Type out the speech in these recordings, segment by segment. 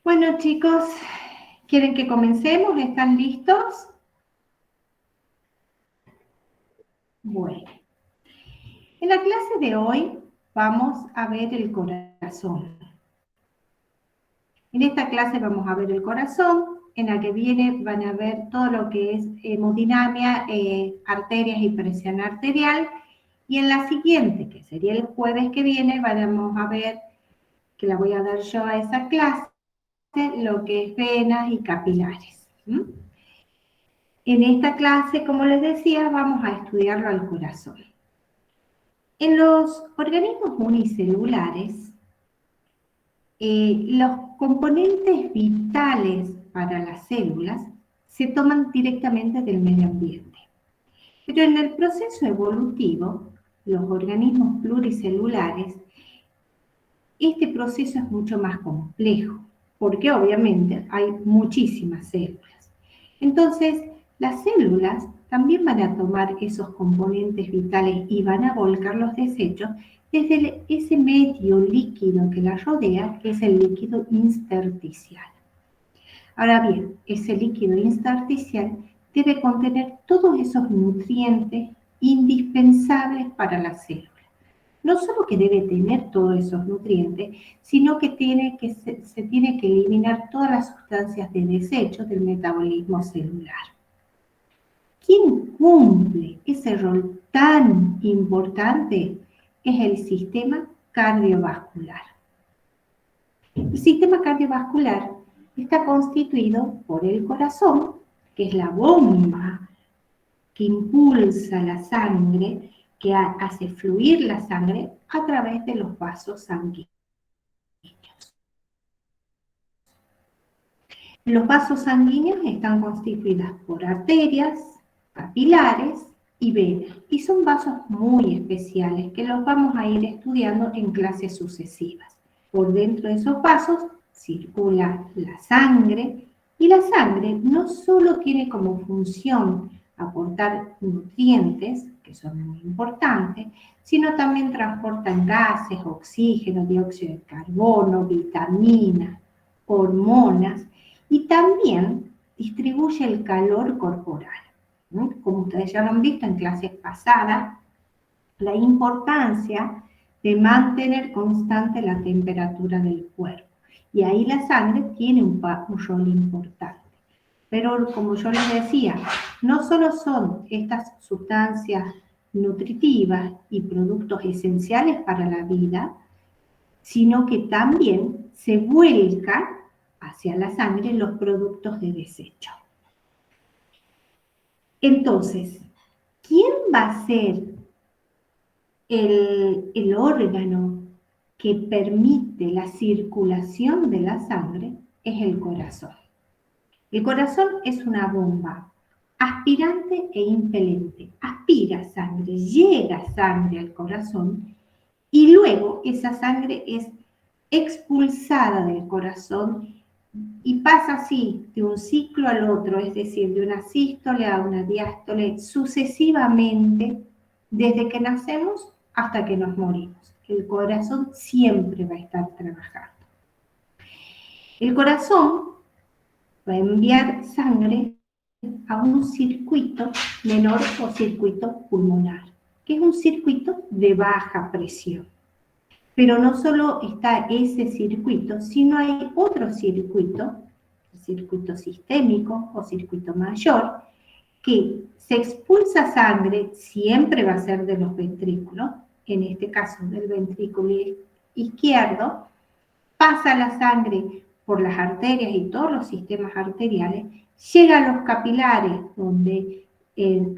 Bueno, chicos, ¿quieren que comencemos? ¿Están listos? Bueno, en la clase de hoy vamos a ver el corazón. En esta clase vamos a ver el corazón, en la que viene van a ver todo lo que es hemodinamia, arterias y presión arterial, y en la siguiente, que sería el jueves que viene, vamos a ver, que la voy a dar yo a esa clase, lo que es venas y capilares. En esta clase, como les decía, vamos a estudiarlo al corazón. En los organismos unicelulares, los componentes vitales para las células se toman directamente del medio ambiente. Pero en el proceso evolutivo, los organismos pluricelulares, este proceso es mucho más complejo, porque obviamente hay muchísimas células. Entonces, las células también van a tomar esos componentes vitales y van a volcar los desechos desde ese medio líquido que la rodea, que es el líquido intersticial. Ahora bien, ese líquido intersticial debe contener todos esos nutrientes indispensables para la célula. No solo que debe tener todos esos nutrientes, sino que se tiene que eliminar todas las sustancias de desecho del metabolismo celular. ¿Quién cumple ese rol tan importante? Es el sistema cardiovascular. El sistema cardiovascular está constituido por el corazón, que es la bomba que impulsa la sangre, que hace fluir la sangre a través de los vasos sanguíneos. Los vasos sanguíneos están constituidos por arterias, capilares y venas, y son vasos muy especiales que los vamos a ir estudiando en clases sucesivas. Por dentro de esos vasos circula la sangre, y la sangre no solo tiene como función aportar nutrientes, que son muy importantes, sino también transportan gases, oxígeno, dióxido de carbono, vitaminas, hormonas, y también distribuye el calor corporal. Como ustedes ya lo han visto en clases pasadas, la importancia de mantener constante la temperatura del cuerpo. Y ahí la sangre tiene un rol importante. Pero como yo les decía, no solo son estas sustancias nutritivas y productos esenciales para la vida, sino que también se vuelcan hacia la sangre los productos de desecho. Entonces, ¿quién va a ser el órgano que permite la circulación de la sangre? Es el corazón. El corazón es una bomba aspirante e impelente. Aspira sangre, llega sangre al corazón y luego esa sangre es expulsada del corazón y pasa así de un ciclo al otro, es decir, de una sístole a una diástole, sucesivamente, desde que nacemos hasta que nos morimos. El corazón siempre va a estar trabajando. El corazón va a enviar sangre a un circuito menor o circuito pulmonar, que es un circuito de baja presión. Pero no solo está ese circuito, sino hay otro circuito, el circuito sistémico o circuito mayor, que se expulsa sangre, siempre va a ser de los ventrículos, en este caso del ventrículo izquierdo, pasa la sangre por las arterias y todos los sistemas arteriales, llega a los capilares, donde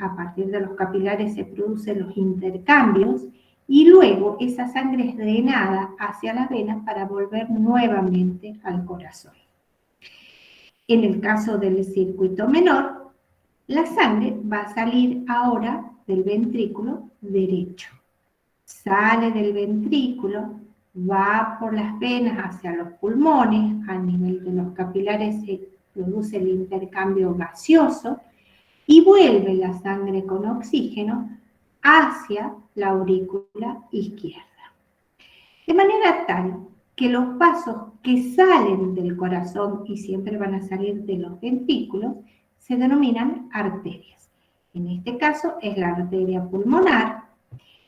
a partir de los capilares se producen los intercambios, y luego esa sangre es drenada hacia las venas para volver nuevamente al corazón. En el caso del circuito menor, la sangre va a salir ahora del ventrículo derecho. Sale del ventrículo, va por las venas hacia los pulmones, a nivel de los capilares se produce el intercambio gaseoso y vuelve la sangre con oxígeno hacia la aurícula izquierda. De manera tal que los vasos que salen del corazón y siempre van a salir de los ventrículos se denominan arterias. En este caso es la arteria pulmonar,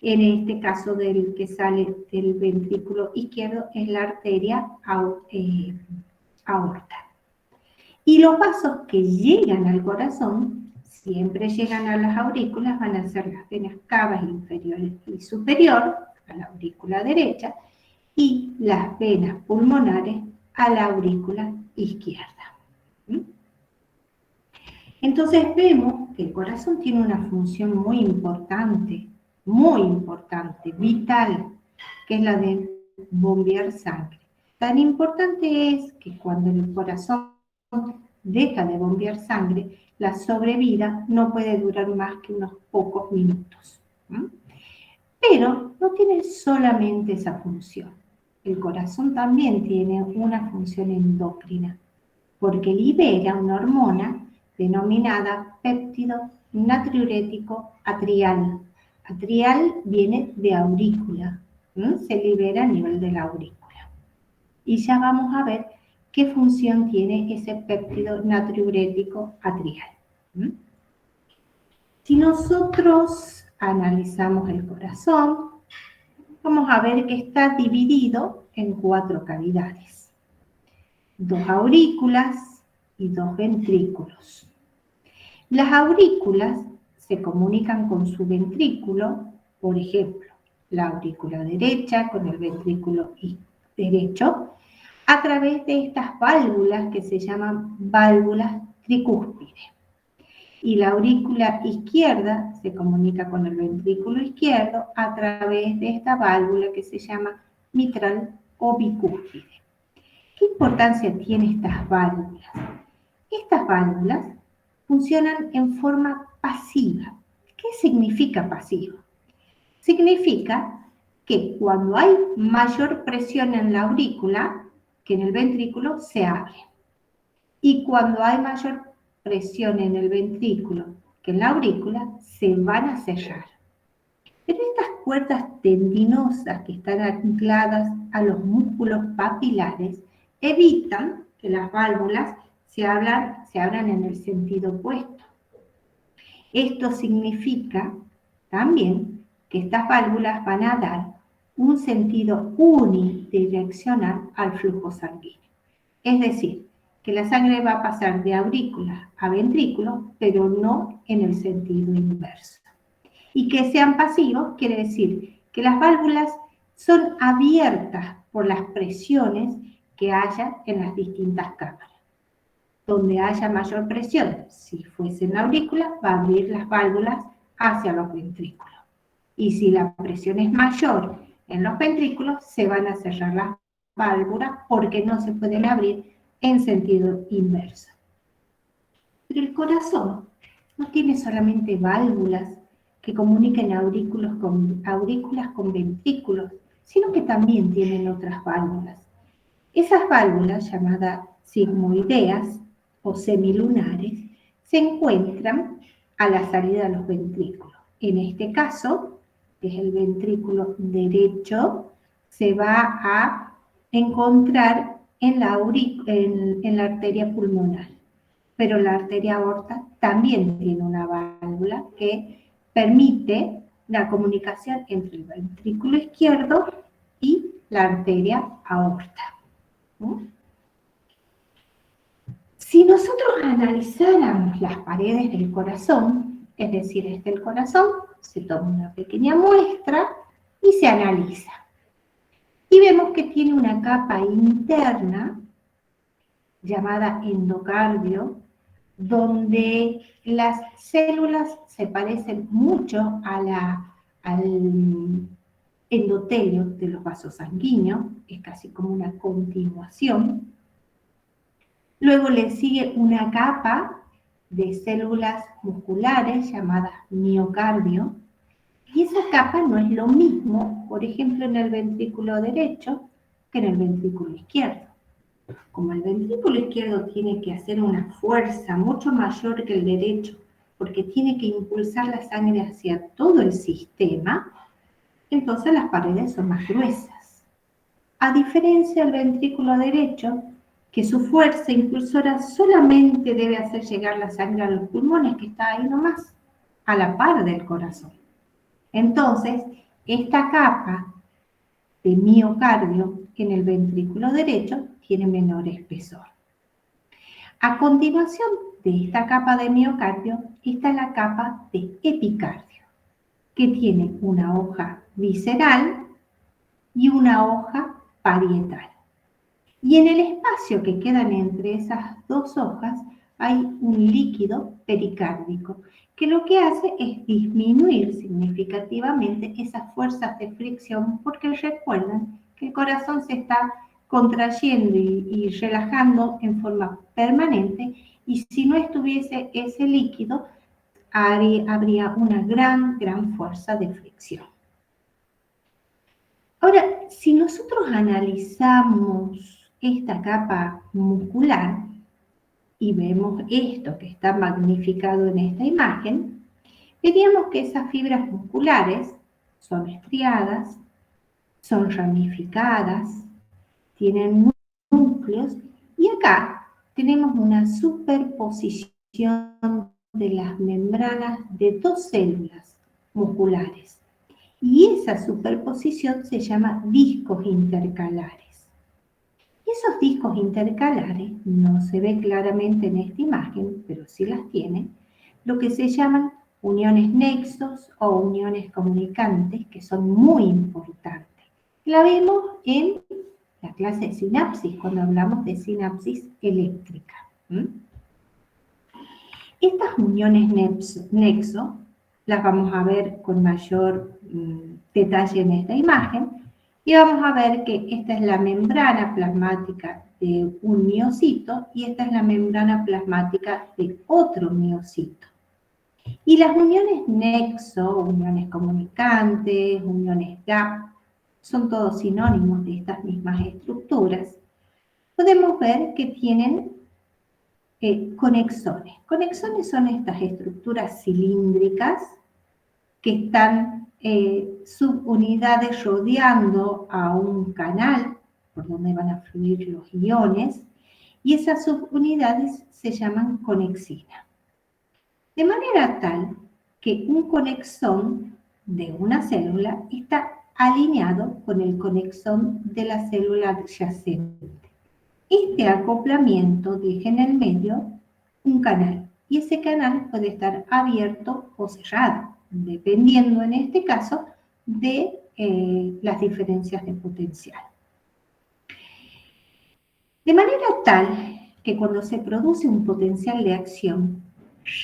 en este caso del que sale del ventrículo izquierdo es la arteria aorta. Y los vasos que llegan al corazón, siempre llegan a las aurículas, van a ser las venas cavas inferior y superior, a la aurícula derecha, y las venas pulmonares a la aurícula izquierda. Entonces vemos que el corazón tiene una función muy importante, vital, que es la de bombear sangre. Tan importante es que cuando el corazón deja de bombear sangre, la sobrevida no puede durar más que unos pocos minutos. Pero no tiene solamente esa función. El corazón también tiene una función endocrina, porque libera una hormona denominada péptido natriurético atrial. Atrial viene de aurícula, se libera a nivel de la aurícula. Y ya vamos a ver qué función tiene ese péptido natriurético atrial. Si nosotros analizamos el corazón, vamos a ver que está dividido en 4 cavidades. 2 aurículas y 2 ventrículos. Las aurículas se comunican con su ventrículo, por ejemplo, la aurícula derecha con el ventrículo derecho, a través de estas válvulas que se llaman válvulas tricúspides. Y la aurícula izquierda se comunica con el ventrículo izquierdo a través de esta válvula que se llama mitral o bicúspide. ¿Qué importancia tienen estas válvulas? Estas válvulas funcionan en forma pasiva. ¿Qué significa pasivo? Significa que cuando hay mayor presión en la aurícula que en el ventrículo, se abre. Y cuando hay mayor presión en el ventrículo que en la aurícula, se van a cerrar. Pero estas cuerdas tendinosas que están ancladas a los músculos papilares evitan que las válvulas se abran en el sentido opuesto. Esto significa también que estas válvulas van a dar un sentido unidireccional al flujo sanguíneo. Es decir, que la sangre va a pasar de aurícula a ventrículo, pero no en el sentido inverso. Y que sean pasivos quiere decir que las válvulas son abiertas por las presiones que haya en las distintas cámaras. Donde haya mayor presión, si fuese en la aurícula, va a abrir las válvulas hacia los ventrículos. Y si la presión es mayor en los ventrículos, se van a cerrar las válvulas porque no se pueden abrir en sentido inverso. Pero el corazón no tiene solamente válvulas que comuniquen aurículas con ventrículos, sino que también tienen otras válvulas. Esas válvulas, llamadas sigmoideas o semilunares, se encuentran a la salida de los ventrículos. En este caso, que es el ventrículo derecho, se va a encontrar en la arteria pulmonar. Pero la arteria aorta también tiene una válvula que permite la comunicación entre el ventrículo izquierdo y la arteria aorta. Si nosotros analizáramos las paredes del corazón, es decir, el corazón, se toma una pequeña muestra y se analiza. Y vemos que tiene una capa interna llamada endocardio, donde las células se parecen mucho al endotelio de los vasos sanguíneos, es casi como una continuación. Luego le sigue una capa de células musculares llamadas miocardio, y esa capa no es lo mismo, por ejemplo, en el ventrículo derecho que en el ventrículo izquierdo. Como el ventrículo izquierdo tiene que hacer una fuerza mucho mayor que el derecho, porque tiene que impulsar la sangre hacia todo el sistema, entonces las paredes son más gruesas. a diferencia del ventrículo derecho, que su fuerza impulsora solamente debe hacer llegar la sangre a los pulmones, que está ahí nomás, a la par del corazón. Entonces, esta capa de miocardio en el ventrículo derecho tiene menor espesor. A continuación de esta capa de miocardio está la capa de epicardio, que tiene una hoja visceral y una hoja parietal. Y en el espacio que quedan entre esas dos hojas hay un líquido pericárdico, que lo que hace es disminuir significativamente esas fuerzas de fricción, porque recuerden que el corazón se está contrayendo y relajando en forma permanente, y si no estuviese ese líquido, habría una gran fuerza de fricción. Ahora, si nosotros analizamos esta capa muscular y vemos esto que está magnificado en esta imagen, veríamos que esas fibras musculares son estriadas, son ramificadas, tienen núcleos, y acá tenemos una superposición de las membranas de dos células musculares. Y esa superposición se llama discos intercalares. Esos discos intercalares no se ve claramente en esta imagen, pero sí las tiene, lo que se llaman uniones nexos o uniones comunicantes, que son muy importantes. La vemos en la clase de sinapsis, cuando hablamos de sinapsis eléctrica. Estas uniones nexo las vamos a ver con mayor detalle en esta imagen, y vamos a ver que esta es la membrana plasmática de un miocito y esta es la membrana plasmática de otro miocito. Y las uniones nexo, uniones comunicantes, uniones gap, son todos sinónimos de estas mismas estructuras. Podemos ver que tienen conexones. Conexones son estas estructuras cilíndricas que están subunidades rodeando a un canal por donde van a fluir los iones, y esas subunidades se llaman conexina. De manera tal que un conexón de una célula está alineado con el conexón de la célula adyacente. Este acoplamiento deja en el medio un canal, y ese canal puede estar abierto o cerrado, dependiendo en este caso de las diferencias de potencial. De manera tal que cuando se produce un potencial de acción,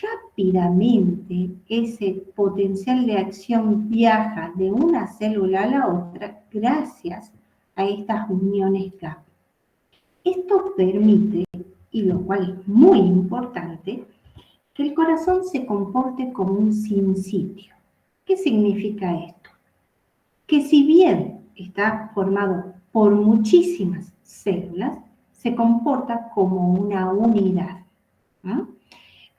rápidamente ese potencial de acción viaja de una célula a la otra gracias a estas uniones gap. Esto permite, y lo cual es muy importante, que el corazón se comporte como un sinsitio. ¿Qué significa esto? Que si bien está formado por muchísimas células, se comporta como una unidad.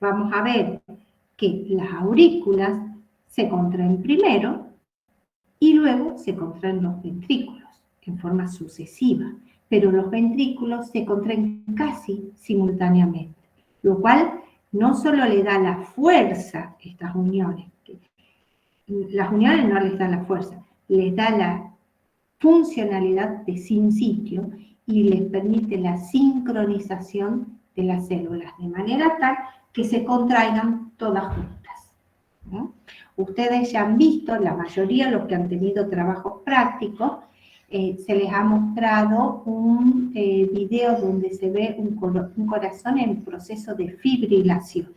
Vamos a ver que las aurículas se contraen primero y luego se contraen los ventrículos en forma sucesiva, pero los ventrículos se contraen casi simultáneamente, lo cual no solo le da la fuerza a estas uniones, las uniones no les dan la fuerza, les da la funcionalidad de sinsitio y les permite la sincronización de las células, de manera tal que se contraigan todas juntas. Ustedes ya han visto, la mayoría, los que han tenido trabajos prácticos, se les ha mostrado un video donde se ve un corazón en proceso de fibrilación.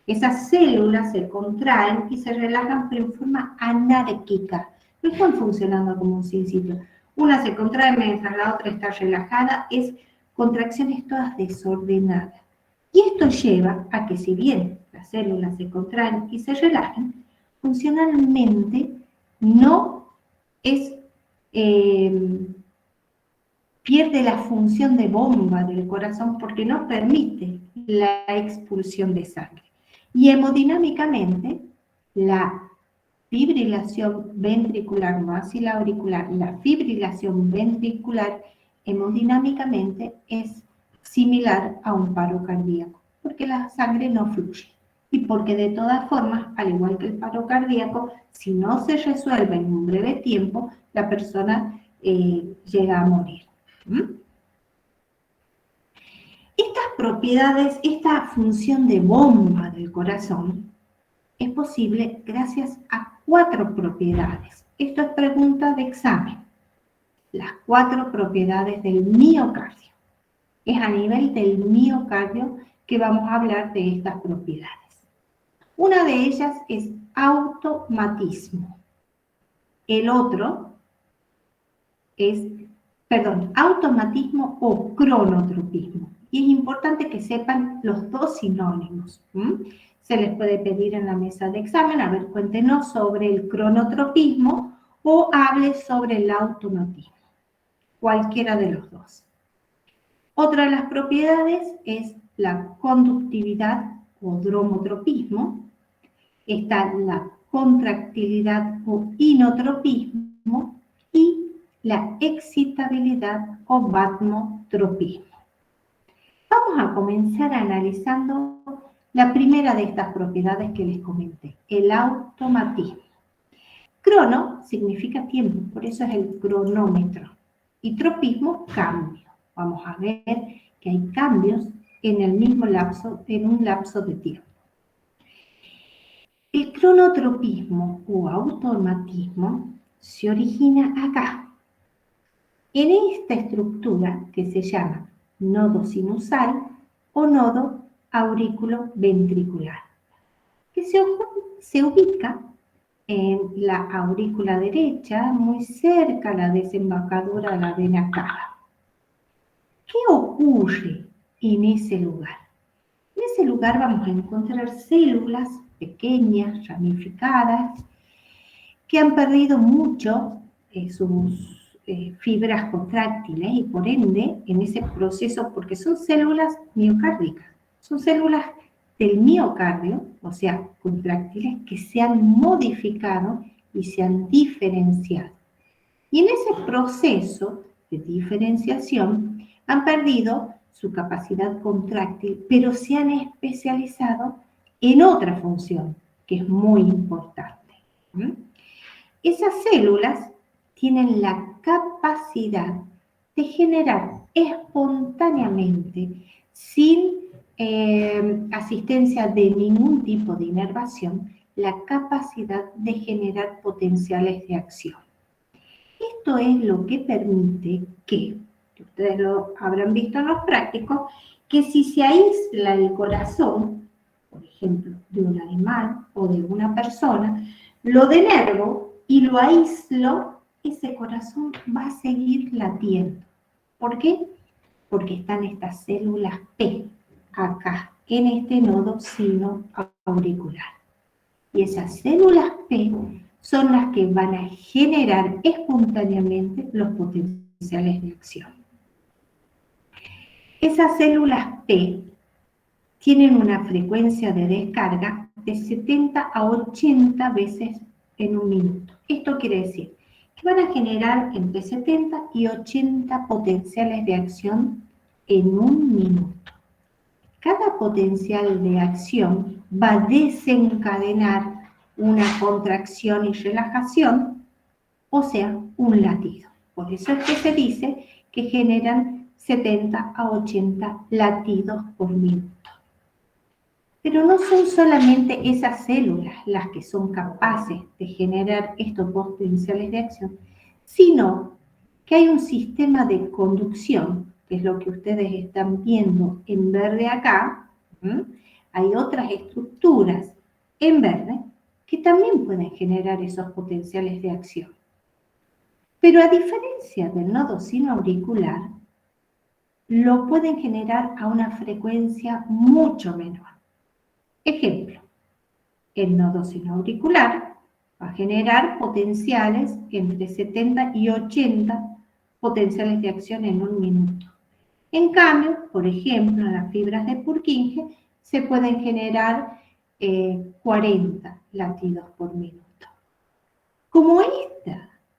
Esas células se contraen y se relajan, pero en forma anárquica. No están funcionando como un sinsitio. Una se contrae mientras la otra está relajada, es contracciones todas desordenadas. Y esto lleva a que si bien las células se contraen y se relajan, funcionalmente no es, pierde la función de bomba del corazón porque no permite la expulsión de sangre. Y hemodinámicamente, la fibrilación ventricular, no así la auricular, la fibrilación ventricular hemodinámicamente es similar a un paro cardíaco, porque la sangre no fluye. Y porque de todas formas, al igual que el paro cardíaco, si no se resuelve en un breve tiempo, la persona llega a morir. ¿Mm? Estas propiedades, esta función de bomba del corazón, es posible gracias a 4 propiedades. Esto es pregunta de examen. Las 4 propiedades del miocardio. Es a nivel del miocardio que vamos a hablar de estas propiedades. Una de ellas es automatismo. El otro es, automatismo o cronotropismo. Y es importante que sepan los dos sinónimos. Se les puede pedir en la mesa de examen, a ver, cuéntenos sobre el cronotropismo o hable sobre el automatismo. Cualquiera de los dos. Otra de las propiedades es la conductividad o dromotropismo. Está la contractilidad o inotropismo y la excitabilidad o batmotropismo. Vamos a comenzar analizando la primera de estas propiedades que les comenté, el automatismo. Crono significa tiempo, por eso es el cronómetro. Y tropismo, cambio. Vamos a ver que hay cambios en el mismo lapso, en un lapso de tiempo. El cronotropismo o automatismo se origina acá, en esta estructura que se llama nodo sinusal o nodo aurículo-ventricular, que se ubica en la aurícula derecha, muy cerca a la desembocadura de la vena cava. ¿Qué ocurre en ese lugar? En ese lugar vamos a encontrar células pequeñas, ramificadas, que han perdido mucho sus fibras contráctiles y por ende en ese proceso, porque son células miocárdicas, son células del miocardio, o sea, contráctiles que se han modificado y se han diferenciado. Y en ese proceso de diferenciación han perdido su capacidad contráctil, pero se han especializado en otra función que es muy importante. Esas células tienen la capacidad de generar espontáneamente, sin asistencia de ningún tipo de inervación, la capacidad de generar potenciales de acción. Esto es lo que permite que ustedes lo habrán visto en los prácticos, que si se aísla el corazón, por ejemplo, de un animal o de una persona, lo denervo y lo aíslo, ese corazón va a seguir latiendo. ¿Por qué? Porque están estas células P acá, en este nodo sinoauricular. Y esas células P son las que van a generar espontáneamente los potenciales de acción. Esas células P tienen una frecuencia de descarga de 70 a 80 veces en un minuto. Esto quiere decir que van a generar entre 70 y 80 potenciales de acción en un minuto. Cada potencial de acción va a desencadenar una contracción y relajación, o sea, un latido. Por eso es que se dice que generan 70 a 80 latidos por minuto. Pero no son solamente esas células las que son capaces de generar estos potenciales de acción, sino que hay un sistema de conducción, que es lo que ustedes están viendo en verde acá. Hay otras estructuras en verde que también pueden generar esos potenciales de acción. Pero a diferencia del nodo sinoauricular, lo pueden generar a una frecuencia mucho menor. Ejemplo, el nodo sinoauricular va a generar potenciales entre 70 y 80 potenciales de acción en un minuto. En cambio, por ejemplo, en las fibras de Purkinje se pueden generar 40 latidos por minuto. Como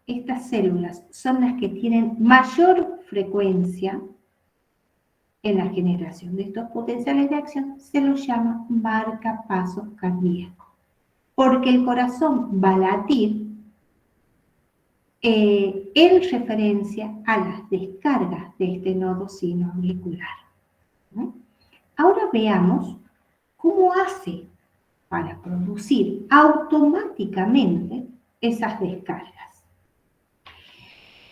estas células son las que tienen mayor frecuencia en la generación de estos potenciales de acción, se los llama marcapasos cardíacos, porque el corazón va a latir en referencia a las descargas de este nodo sinoauricular. ¿No? Ahora veamos cómo hace para producir automáticamente esas descargas.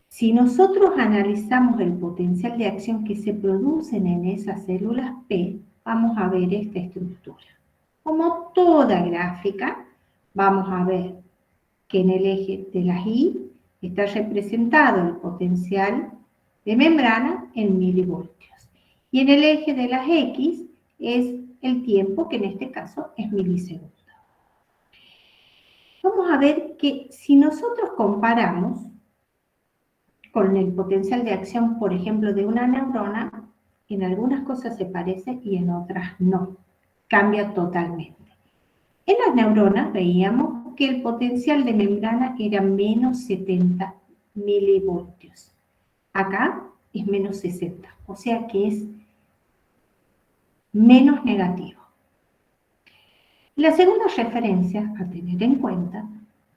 Si nosotros analizamos el potencial de acción que se producen en esas células P, vamos a ver esta estructura. Como toda gráfica, vamos a ver que en el eje de las Y está representado el potencial de membrana en milivoltios. Y en el eje de las X es el tiempo, que en este caso es milisegundos. Vamos a ver que si nosotros comparamos con el potencial de acción, por ejemplo, de una neurona, en algunas cosas se parece y en otras no. Cambia totalmente. En las neuronas veíamos que el potencial de membrana era menos 70 milivoltios. Acá es menos 60, o sea que es menos negativo. La segunda referencia a tener en cuenta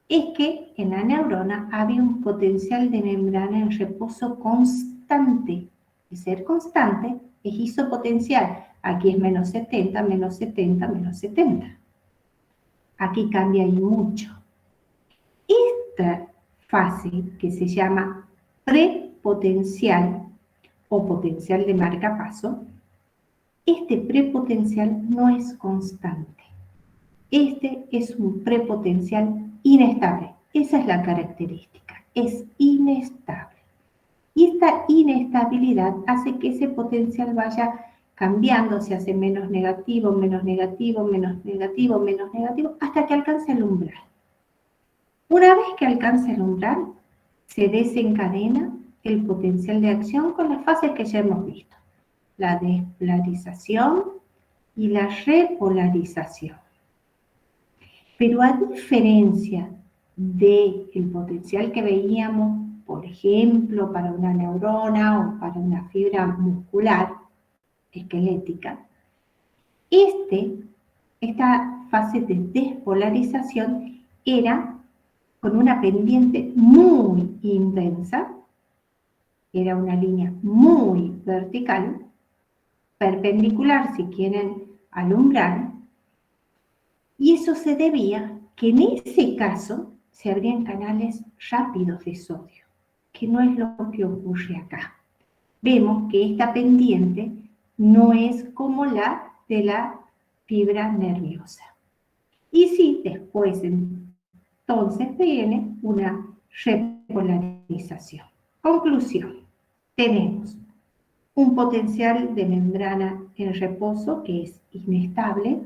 es que en la neurona había un potencial de membrana en reposo constante. El ser constante es isopotencial. Aquí es menos 70, menos 70, menos 70. Aquí cambia y mucho. Esta fase, que se llama prepotencial o potencial de marcapaso, este prepotencial no es constante. Este es un prepotencial inestable. Esa es la característica, es inestable. Y esta inestabilidad hace que ese potencial vaya cambiando, se hace menos negativo, menos negativo, menos negativo, menos negativo, hasta que alcance el umbral. Una vez que alcanza el umbral, se desencadena el potencial de acción con las fases que ya hemos visto. La despolarización y la repolarización. Pero a diferencia del potencial que veíamos, por ejemplo, para una neurona o para una fibra muscular esquelética, esta fase de despolarización era con una pendiente muy intensa, era una línea muy vertical, perpendicular, si quieren, al umbral, y eso se debía que en ese caso se abrían canales rápidos de sodio, que no es lo que ocurre acá. Vemos que esta pendiente no es como la de la fibra nerviosa. Y sí, después entonces viene una repolarización. Conclusión, tenemos un potencial de membrana en reposo que es inestable,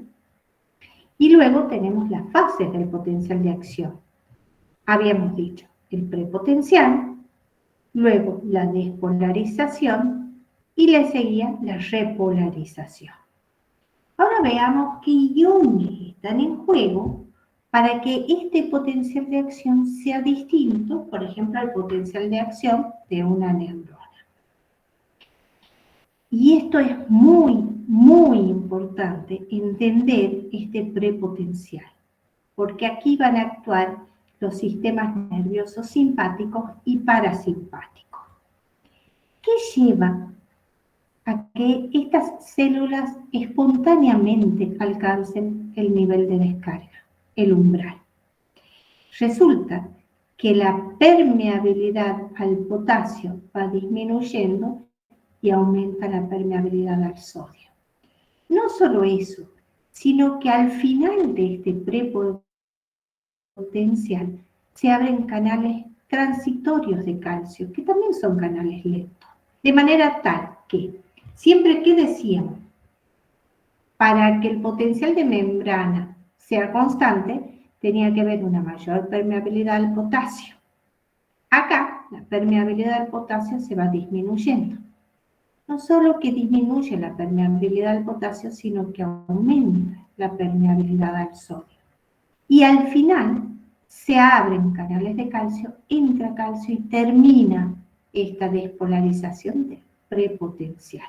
y luego tenemos las fases del potencial de acción. Habíamos dicho el prepotencial, luego la despolarización y le seguía la repolarización. Ahora veamos qué iones están en juego para que este potencial de acción sea distinto, por ejemplo, al potencial de acción de una neurona. Y esto es muy, muy importante, entender este prepotencial, porque aquí van a actuar los sistemas nerviosos simpáticos y parasimpáticos. ¿Qué lleva a que estas células espontáneamente alcancen el nivel de descarga, el umbral? Resulta que la permeabilidad al potasio va disminuyendo y aumenta la permeabilidad al sodio. No solo eso, sino que al final de este prepotencial se abren canales transitorios de calcio, que también son canales lentos, de manera tal que, siempre que decíamos, para que el potencial de membrana sea constante, tenía que haber una mayor permeabilidad al potasio. Acá, la permeabilidad al potasio se va disminuyendo. No solo que disminuye la permeabilidad al potasio, sino que aumenta la permeabilidad al sodio. Y al final se abren canales de calcio, entra calcio y termina esta despolarización de prepotencial.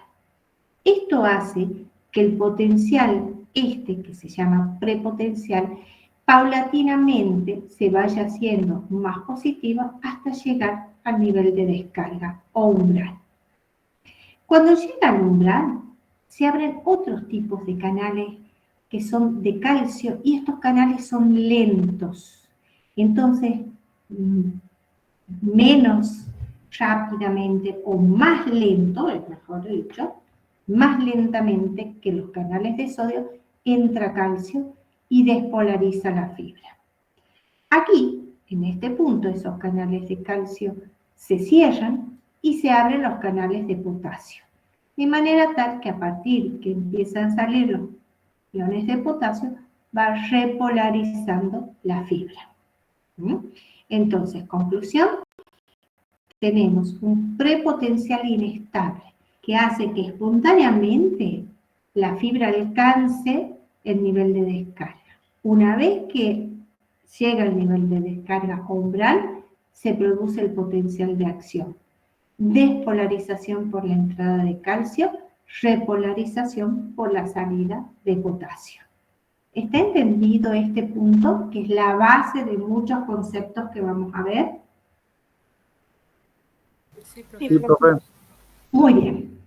Esto hace que el potencial que se llama prepotencial, paulatinamente se vaya haciendo más positivo hasta llegar al nivel de descarga o umbral. Cuando llega al umbral, se abren otros tipos de canales que son de calcio y estos canales son lentos. Entonces, menos rápidamente o más lento, es mejor dicho, más lentamente que los canales de sodio, entra calcio y despolariza la fibra. Aquí, en este punto, esos canales de calcio se cierran y se abren los canales de potasio. De manera tal que a partir que empiezan a salir los iones de potasio, va repolarizando la fibra. Entonces, conclusión, tenemos un prepotencial inestable que hace que espontáneamente la fibra alcance el nivel de descarga. Una vez que llega al nivel de descarga umbral, se produce el potencial de acción. Despolarización por la entrada de calcio, repolarización por la salida de potasio. ¿Está entendido este punto, que es la base de muchos conceptos que vamos a ver? Sí, profe. Muy bien.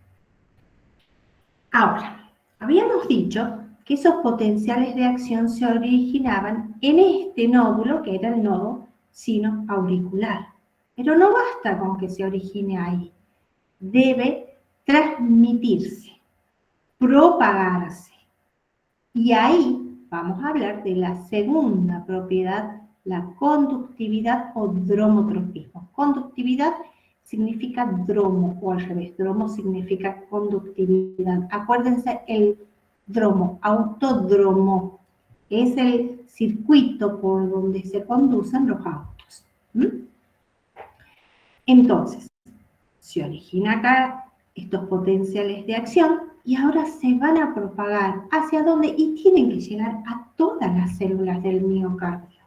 Ahora, habíamos dicho que esos potenciales de acción se originaban en este nódulo, que era el nodo sinoauricular. Pero no basta con que se origine ahí. Debe transmitirse, propagarse. Y ahí vamos a hablar de la segunda propiedad, la conductividad o dromotropismo. Conductividad significa dromo, o al revés, dromo significa conductividad. Acuérdense, el dromo, autódromo, es el circuito por donde se conducen los autos. Entonces, se origina acá estos potenciales de acción y ahora se van a propagar. ¿Hacia dónde? Y tienen que llegar a todas las células del miocardio.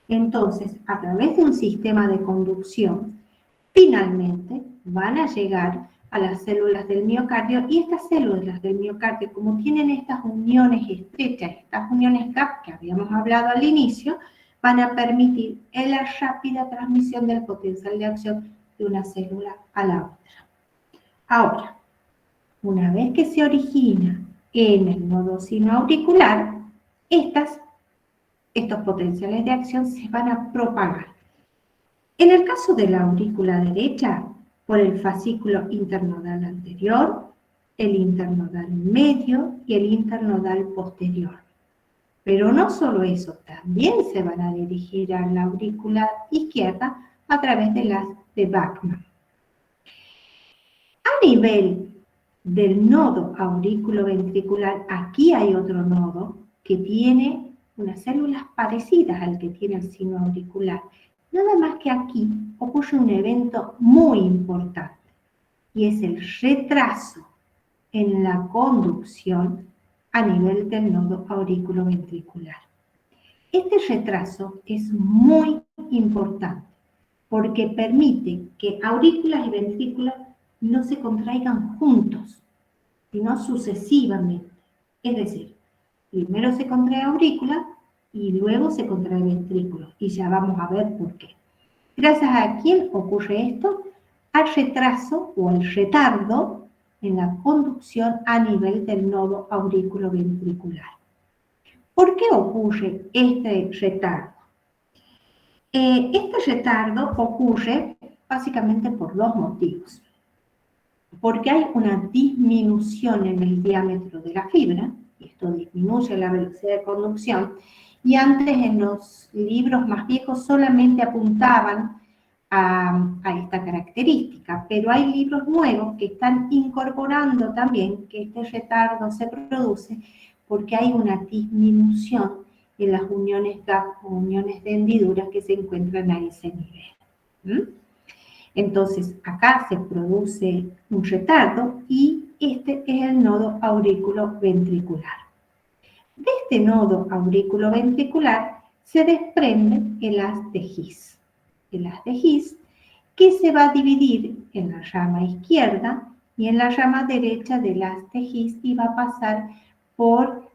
Entonces, a través de un sistema de conducción, finalmente van a llegar a las células del miocardio y estas células del miocardio, como tienen estas uniones estrechas, estas uniones gap que habíamos hablado al inicio, van a permitir la rápida transmisión del potencial de acción de una célula a la otra. Ahora, una vez que se origina en el nodo sinoauricular, estos potenciales de acción se van a propagar. En el caso de la aurícula derecha, por el fascículo internodal anterior, el internodal medio y el internodal posterior. Pero no solo eso, también se van a dirigir a la aurícula izquierda a través de las de Bachmann. A nivel del nodo aurículo-ventricular, aquí hay otro nodo que tiene unas células parecidas al que tiene el sino auricular. Nada más que aquí ocurre un evento muy importante y es el retraso en la conducción a nivel del nodo aurículo-ventricular. Este retraso es muy importante porque permite que aurículas y ventrículos no se contraigan juntos, sino sucesivamente. Es decir, primero se contrae aurícula y luego se contrae ventrículo. Y ya vamos a ver por qué. Gracias a quién ocurre esto, al retraso o al retardo en la conducción a nivel del nodo aurículo-ventricular. ¿Por qué ocurre este retardo? Este retardo ocurre básicamente por dos motivos. Porque hay una disminución en el diámetro de la fibra, y esto disminuye la velocidad de conducción, y antes en los libros más viejos solamente apuntaban a esta característica, pero hay libros nuevos que están incorporando también que este retardo se produce porque hay una disminución en las uniones gap o uniones de hendidura que se encuentran a ese nivel. Entonces, acá se produce un retardo y este es el nodo aurículo-ventricular. De este nodo aurículo-ventricular se desprende el haz de His. El haz de His que se va a dividir en la rama izquierda y en la rama derecha del haz de His y va a pasar por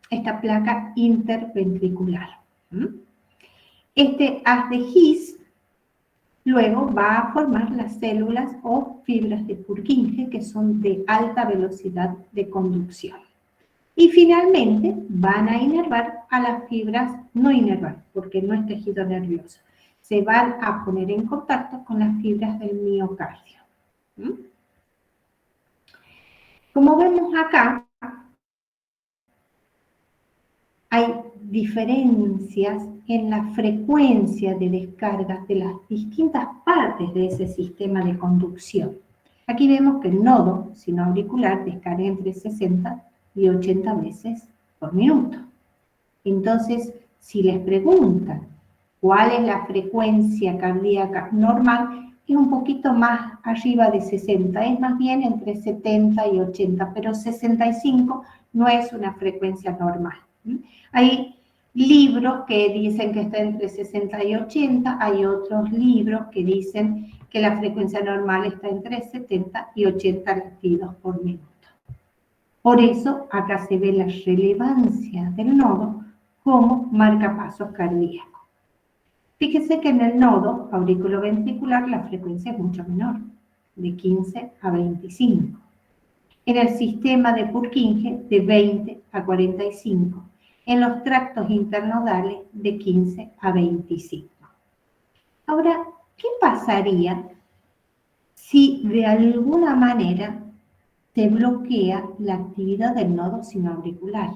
esta placa interventricular. Este haz de His luego va a formar las células o fibras de Purkinje, que son de alta velocidad de conducción. Y finalmente van a inervar a las fibras no inervar, porque no es tejido nervioso. Se van a poner en contacto con las fibras del miocardio. Como vemos acá, hay diferencias en la frecuencia de descargas de las distintas partes de ese sistema de conducción. Aquí vemos que el nodo sinoauricular descarga entre 60 y 80 veces por minuto. Entonces, si les preguntan cuál es la frecuencia cardíaca normal, es un poquito más arriba de 60, es más bien entre 70 y 80, pero 65 no es una frecuencia normal. Hay libros que dicen que está entre 60 y 80, hay otros libros que dicen que la frecuencia normal está entre 70 y 80 latidos por minuto. Por eso acá se ve la relevancia del nodo como marcapasos cardíacos. Fíjese que en el nodo auriculoventricular la frecuencia es mucho menor, de 15 a 25. En el sistema de Purkinje, de 20 a 45. En los tractos internodales, de 15 a 25. Ahora, ¿qué pasaría si de alguna manera se bloquea la actividad del nodo sinoauricular?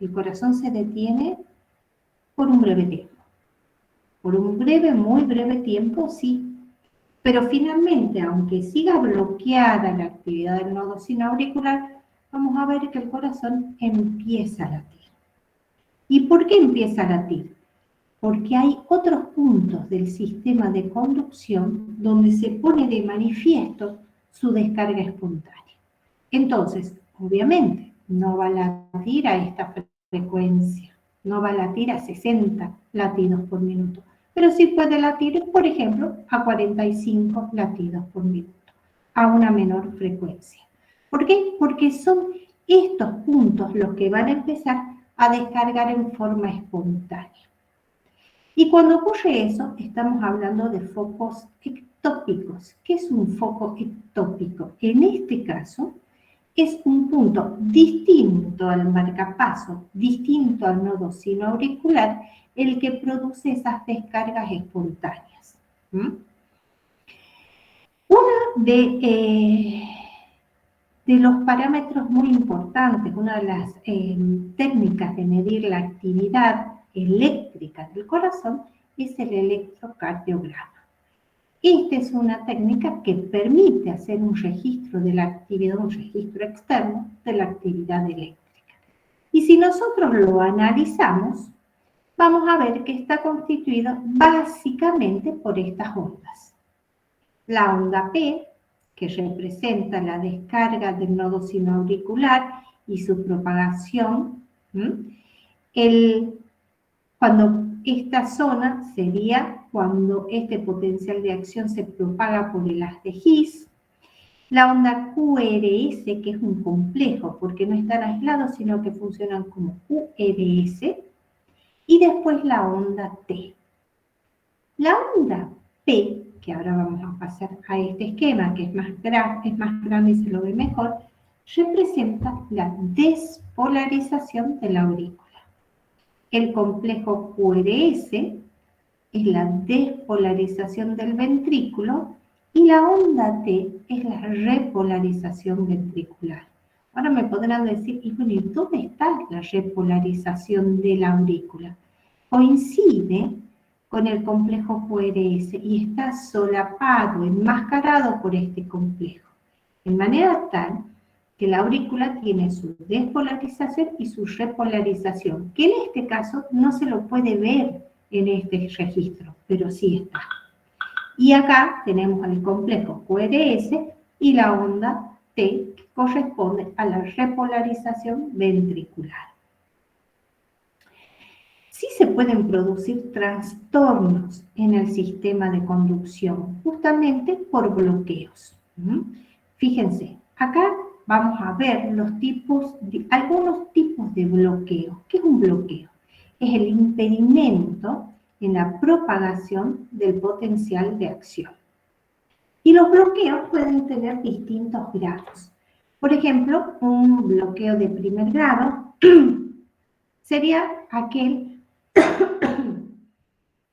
El corazón se detiene por un breve tiempo. Por un breve, muy breve tiempo, sí. Pero finalmente, aunque siga bloqueada la actividad del nodo sinoauricular, vamos a ver que el corazón empieza a latir. ¿Y por qué empieza a latir? Porque hay otros puntos del sistema de conducción donde se pone de manifiesto su descarga espontánea. Entonces, obviamente, no va a latir a esta frecuencia, no va a latir a 60 latidos por minuto, pero sí puede latir, por ejemplo, a 45 latidos por minuto, a una menor frecuencia. ¿Por qué? Porque son estos puntos los que van a empezar a descargar en forma espontánea. Y cuando ocurre eso, estamos hablando de focos ectópicos. ¿Qué es un foco ectópico? En este caso, es un punto distinto al marcapaso, distinto al nodo sinoauricular, el que produce esas descargas espontáneas. Uno de los parámetros muy importantes, una de las técnicas de medir la actividad eléctrica del corazón es el electrocardiograma. Esta es una técnica que permite hacer un registro de la actividad, un registro externo de la actividad eléctrica. Y si nosotros lo analizamos, vamos a ver que está constituido básicamente por estas ondas. La onda P, que representa la descarga del nodo sinoauricular y su propagación. Cuando esta zona sería cuando este potencial de acción se propaga por el haz de His. La onda QRS, que es un complejo, porque no están aislados, sino que funcionan como QRS. Y después la onda T. La onda P, que ahora vamos a pasar a este esquema, que es más grande y se lo ve mejor, representa la despolarización de la aurícula. El complejo QRS es la despolarización del ventrículo y la onda T es la repolarización ventricular. Ahora me podrán decir, y bueno, ¿y dónde está la repolarización de la aurícula? Coincide con el complejo QRS y está solapado, enmascarado por este complejo, de manera tal que la aurícula tiene su despolarización y su repolarización, que en este caso no se lo puede ver en este registro, pero sí está. Y acá tenemos el complejo QRS y la onda T, que corresponde a la repolarización ventricular. sí se pueden producir trastornos en el sistema de conducción, justamente por bloqueos. Fíjense, acá vamos a ver algunos tipos de bloqueo. ¿Qué es un bloqueo? Es el impedimento en la propagación del potencial de acción. Y los bloqueos pueden tener distintos grados. Por ejemplo, un bloqueo de primer grado sería aquel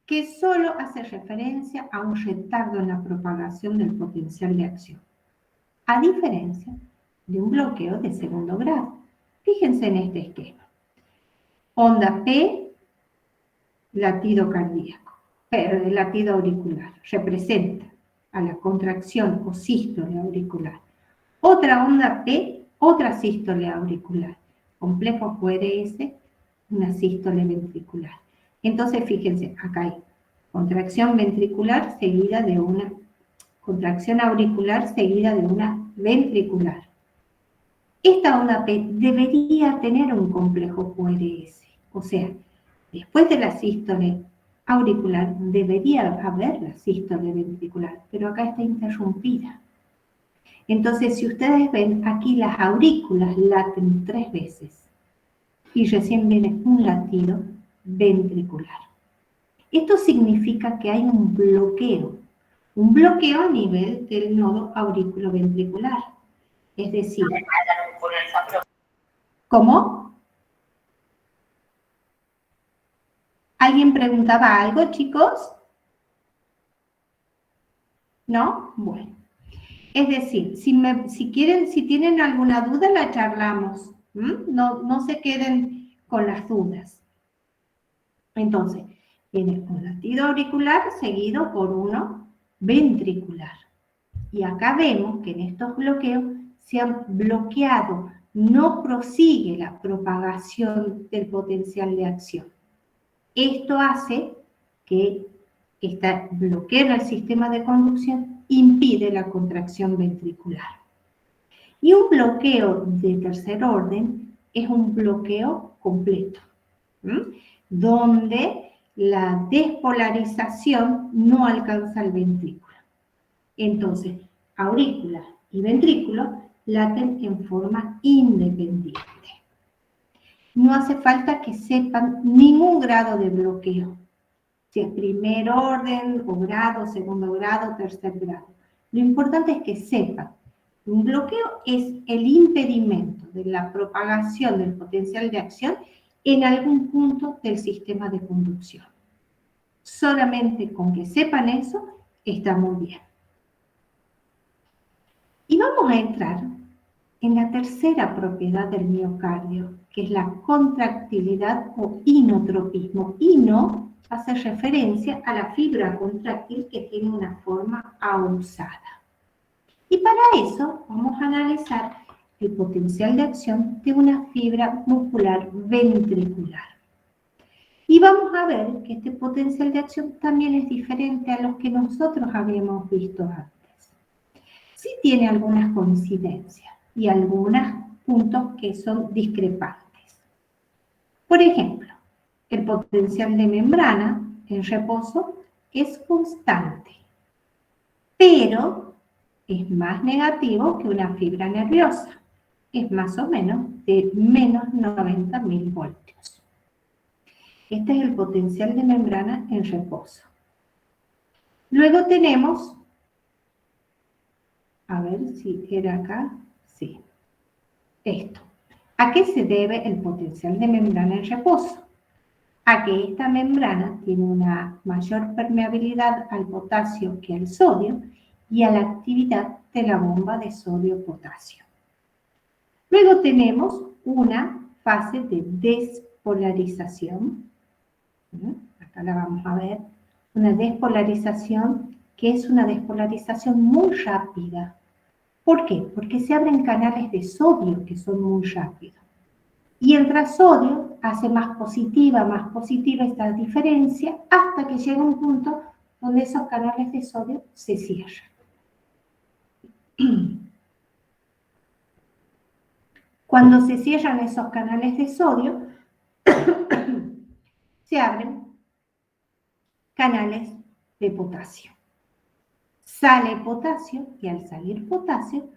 que solo hace referencia a un retardo en la propagación del potencial de acción, a diferencia de un bloqueo de segundo grado. Fíjense en este esquema. Onda P, latido cardíaco, latido auricular, representa a la contracción o sístole auricular. Otra onda P, otra sístole auricular. Complejo QRS, una sístole ventricular. Entonces, fíjense, acá hay contracción ventricular seguida de una contracción auricular seguida de una ventricular. Esta onda P debería tener un complejo QRS, o sea, después de la sístole auricular debería haber la sístole ventricular, pero acá está interrumpida. Entonces, si ustedes ven, aquí las aurículas laten 3 veces y recién viene un latido ventricular. Esto significa que hay un bloqueo a nivel del nodo auriculoventricular. Es decir, ¿cómo? ¿Alguien preguntaba algo, chicos? ¿No? Bueno. Es decir, si tienen alguna duda, la charlamos. No se queden con las dudas. Entonces, tiene un latido auricular seguido por uno ventricular. Y acá vemos que en estos bloqueos se han bloqueado, no prosigue la propagación del potencial de acción. Esto hace que este bloqueo en el sistema de conducción impide la contracción ventricular. Y un bloqueo de tercer orden es un bloqueo completo, donde la despolarización no alcanza el ventrículo. Entonces, aurícula y ventrículo laten en forma independiente. No hace falta que sepan ningún grado de bloqueo, si es primer orden o grado, segundo grado, tercer grado. Lo importante es que sepan que un bloqueo es el impedimento de la propagación del potencial de acción en algún punto del sistema de conducción. Solamente con que sepan eso, está muy bien. Y vamos a entrar en la tercera propiedad del miocardio, que es la contractilidad o inotropismo. Ino hace referencia a la fibra contráctil que tiene una forma ahusada. Y para eso vamos a analizar el potencial de acción de una fibra muscular ventricular. Y vamos a ver que este potencial de acción también es diferente a los que nosotros habíamos visto antes. Sí tiene algunas coincidencias y algunos puntos que son discrepantes. Por ejemplo, el potencial de membrana en reposo es constante, pero es más negativo que una fibra nerviosa. Es más o menos de menos 90.000 voltios. Este es el potencial de membrana en reposo. Luego tenemos, a ver si era acá, sí, esto. ¿A qué se debe el potencial de membrana en reposo? A que esta membrana tiene una mayor permeabilidad al potasio que al sodio y a la actividad de la bomba de sodio-potasio. Luego tenemos una fase de despolarización. Acá la vamos a ver. Una despolarización que es una despolarización muy rápida. ¿Por qué? Porque se abren canales de sodio que son muy rápidos. Y entra sodio, hace más positiva esta diferencia, hasta que llega un punto donde esos canales de sodio se cierran. Cuando se cierran esos canales de sodio, se abren canales de potasio. Sale potasio y al salir potasio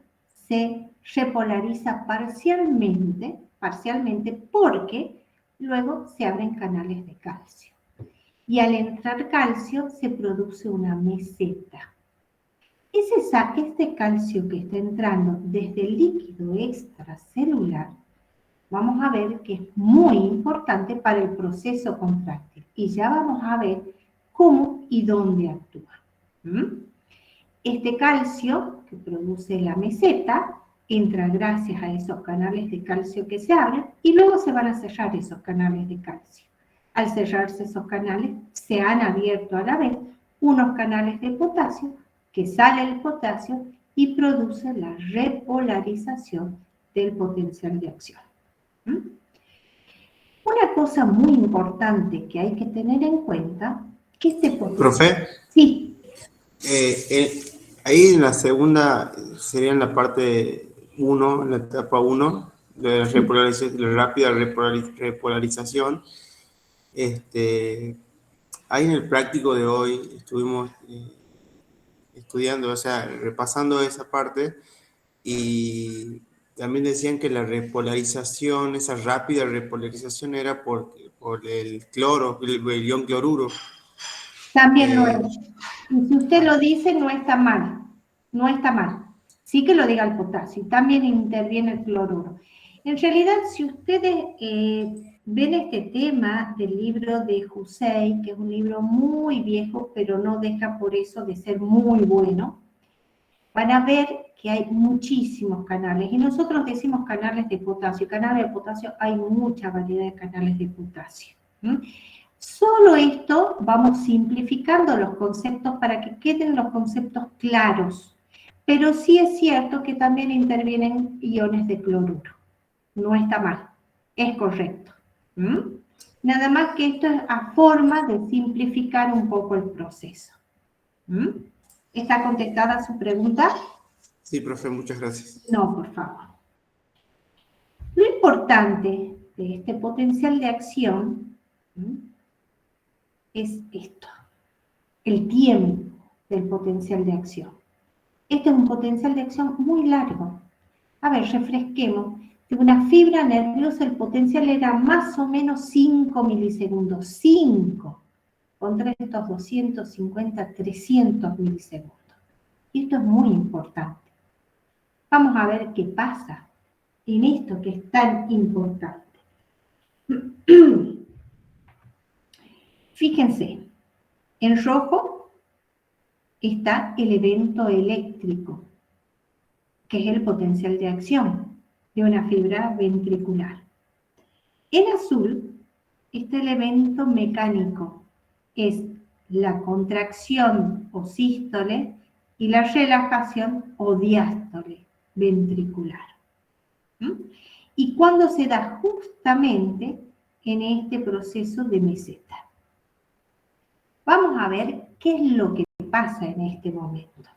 se repolariza parcialmente porque luego se abren canales de calcio. Y al entrar calcio se produce una meseta. Este calcio que está entrando desde el líquido extracelular, vamos a ver que es muy importante para el proceso contráctil. Y ya vamos a ver cómo y dónde actúa. Este calcio que produce la meseta entra gracias a esos canales de calcio que se abren y luego se van a cerrar esos canales de calcio. Al cerrarse esos canales, se han abierto a la vez unos canales de potasio, que sale el potasio y produce la repolarización del potencial de acción. Una cosa muy importante que hay que tener en cuenta, que este potencial... Profe. Sí. Ahí en la segunda, sería en la parte 1, en la etapa 1, de la rápida repolarización. Ahí en el práctico de hoy estuvimos estudiando, o sea, repasando esa parte, y también decían que la repolarización, esa rápida repolarización era por el cloro, el ion cloruro. También lo es. Y si usted lo dice, no está mal. No está mal. Sí que lo diga el potasio. También interviene el cloruro. En realidad, si ustedes ven este tema del libro de Hussein, que es un libro muy viejo, pero no deja por eso de ser muy bueno, van a ver que hay muchísimos canales. Y nosotros decimos canales de potasio. Canales de potasio, hay mucha variedad de canales de potasio. Solo esto vamos simplificando los conceptos para que queden los conceptos claros. Pero sí es cierto que también intervienen iones de cloruro. No está mal, es correcto. Nada más que esto es a forma de simplificar un poco el proceso. ¿Está contestada su pregunta? Sí, profe, muchas gracias. No, por favor. Lo importante de este potencial de acción es esto, el tiempo del potencial de acción. Este es un potencial de acción muy largo. A ver, refresquemos. De una fibra nerviosa el potencial era más o menos 5 milisegundos. 5. Contra estos 250, 300 milisegundos. Y esto es muy importante. Vamos a ver qué pasa en esto que es tan importante. Fíjense, en rojo está el evento eléctrico, que es el potencial de acción de una fibra ventricular. En azul está el evento mecánico, es la contracción o sístole y la relajación o diástole ventricular. Y cuando se da justamente en este proceso de meseta. Vamos a ver qué es lo que pasa en este momento.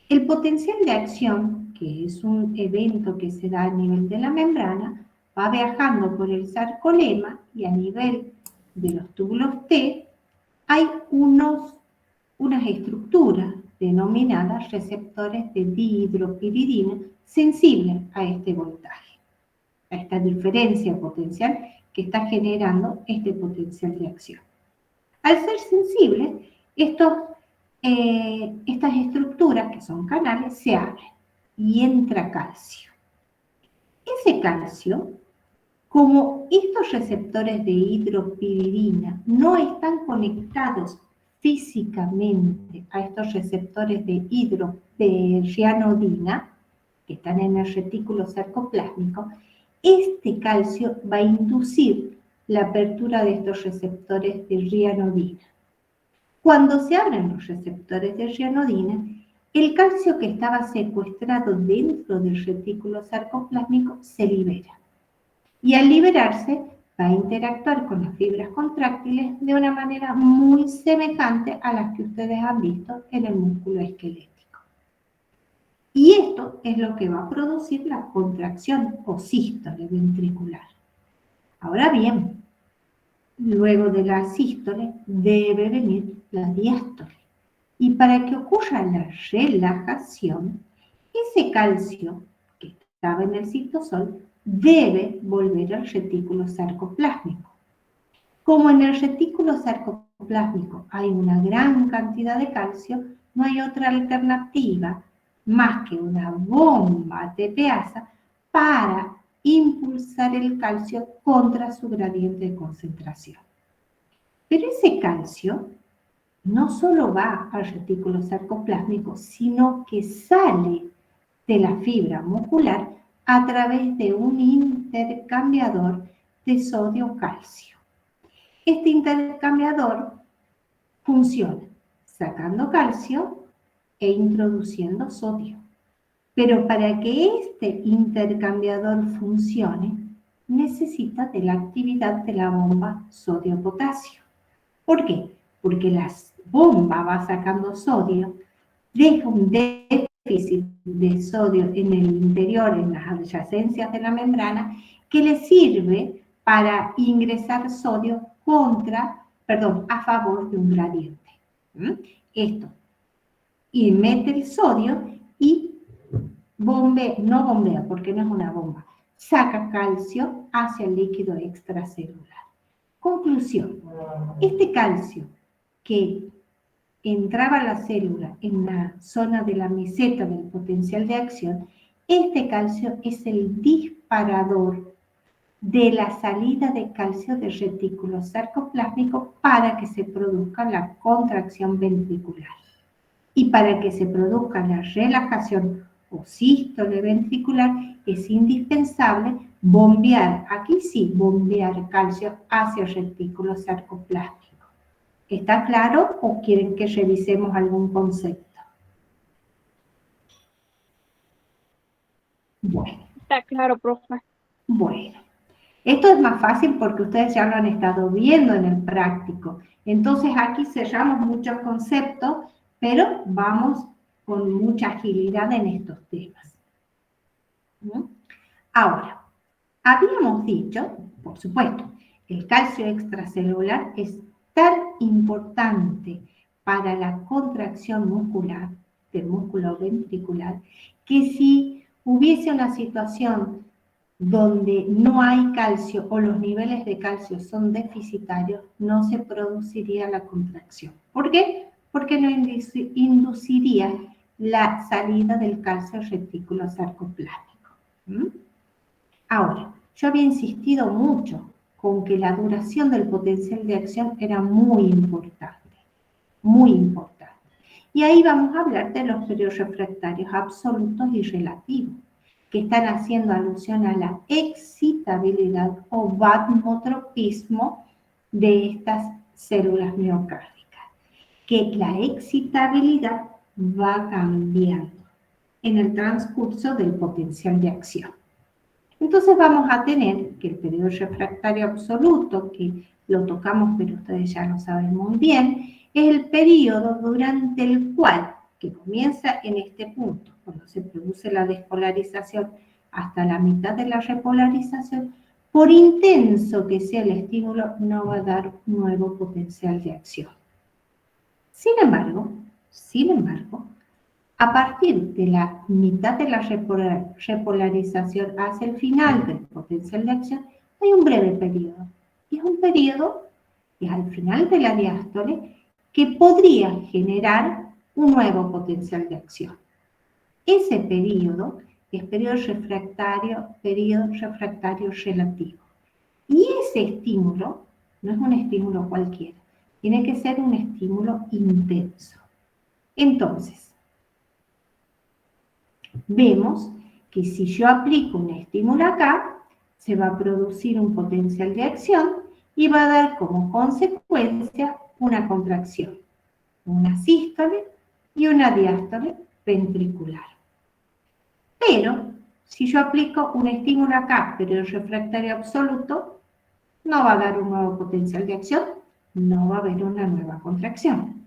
El potencial de acción, que es un evento que se da a nivel de la membrana, va viajando por el sarcolema y a nivel de los túbulos T hay unas estructuras denominadas receptores de dihidropiridina sensibles a este voltaje, a esta diferencia potencial que está generando este potencial de acción. Al ser sensibles, estas estructuras, que son canales, se abren y entra calcio. Ese calcio, como estos receptores de hidropiridina no están conectados físicamente a estos receptores de rianodina, que están en el retículo sarcoplásmico, este calcio va a inducir la apertura de estos receptores de rianodina. Cuando se abren los receptores de rianodina, el calcio que estaba secuestrado dentro del retículo sarcoplásmico se libera. Y al liberarse, va a interactuar con las fibras contráctiles de una manera muy semejante a las que ustedes han visto en el músculo esquelético. Y esto es lo que va a producir la contracción o sístole ventricular. Ahora bien, luego de la sístole debe venir la diástole. Y para que ocurra la relajación, ese calcio que estaba en el citosol debe volver al retículo sarcoplásmico. Como en el retículo sarcoplásmico hay una gran cantidad de calcio, no hay otra alternativa más que una bomba ATPasa para impulsar el calcio contra su gradiente de concentración. Pero ese calcio no solo va al retículo sarcoplásmico, sino que sale de la fibra muscular a través de un intercambiador de sodio-calcio. Este intercambiador funciona sacando calcio e introduciendo sodio. Pero para que este intercambiador funcione, necesita de la actividad de la bomba sodio-potasio. ¿Por qué? Porque la bomba va sacando sodio, deja un déficit de sodio en el interior, en las adyacencias de la membrana, que le sirve para ingresar sodio a favor de un gradiente. Esto. Y mete el sodio y no bombea, porque no es una bomba, saca calcio hacia el líquido extracelular. Conclusión, este calcio que entraba a la célula en la zona de la meseta del potencial de acción, este calcio es el disparador de la salida de calcio del retículo sarcoplásmico para que se produzca la contracción ventricular. Y para que se produzca la relajación o sístole ventricular es indispensable bombear, aquí sí, bombear calcio hacia el retículo sarcoplástico. ¿Está claro o quieren que revisemos algún concepto? Bueno. Está claro, profe. Bueno, esto es más fácil porque ustedes ya lo han estado viendo en el práctico. Entonces aquí cerramos muchos conceptos, pero vamos con mucha agilidad en estos temas. Ahora, habíamos dicho, por supuesto, el calcio extracelular es tan importante para la contracción muscular, del músculo ventricular, que si hubiese una situación donde no hay calcio o los niveles de calcio son deficitarios, no se produciría la contracción. ¿Por qué? Porque no induciría la salida del calcio al retículo sarcoplástico. Ahora, yo había insistido mucho con que la duración del potencial de acción era muy importante, muy importante. Y ahí vamos a hablar de los periodos refractarios absolutos y relativos, que están haciendo alusión a la excitabilidad o vasotropismo de estas células miocárdicas, que la excitabilidad va cambiando en el transcurso del potencial de acción. Entonces vamos a tener que el periodo refractario absoluto, que lo tocamos pero ustedes ya lo saben muy bien, es el periodo durante el cual, que comienza en este punto, cuando se produce la despolarización hasta la mitad de la repolarización, por intenso que sea el estímulo, no va a dar un nuevo potencial de acción. Sin embargo, a partir de la mitad de la repolarización hacia el final del potencial de acción, hay un breve periodo. Y es un periodo, que es al final de la diástole, que podría generar un nuevo potencial de acción. Ese periodo es periodo refractario relativo. Y ese estímulo no es un estímulo cualquiera, tiene que ser un estímulo intenso. Entonces, vemos que si yo aplico un estímulo acá, se va a producir un potencial de acción y va a dar como consecuencia una contracción, una sístole y una diástole ventricular. Pero, si yo aplico un estímulo acá, pero el refractario absoluto, no va a dar un nuevo potencial de acción, no va a haber una nueva contracción.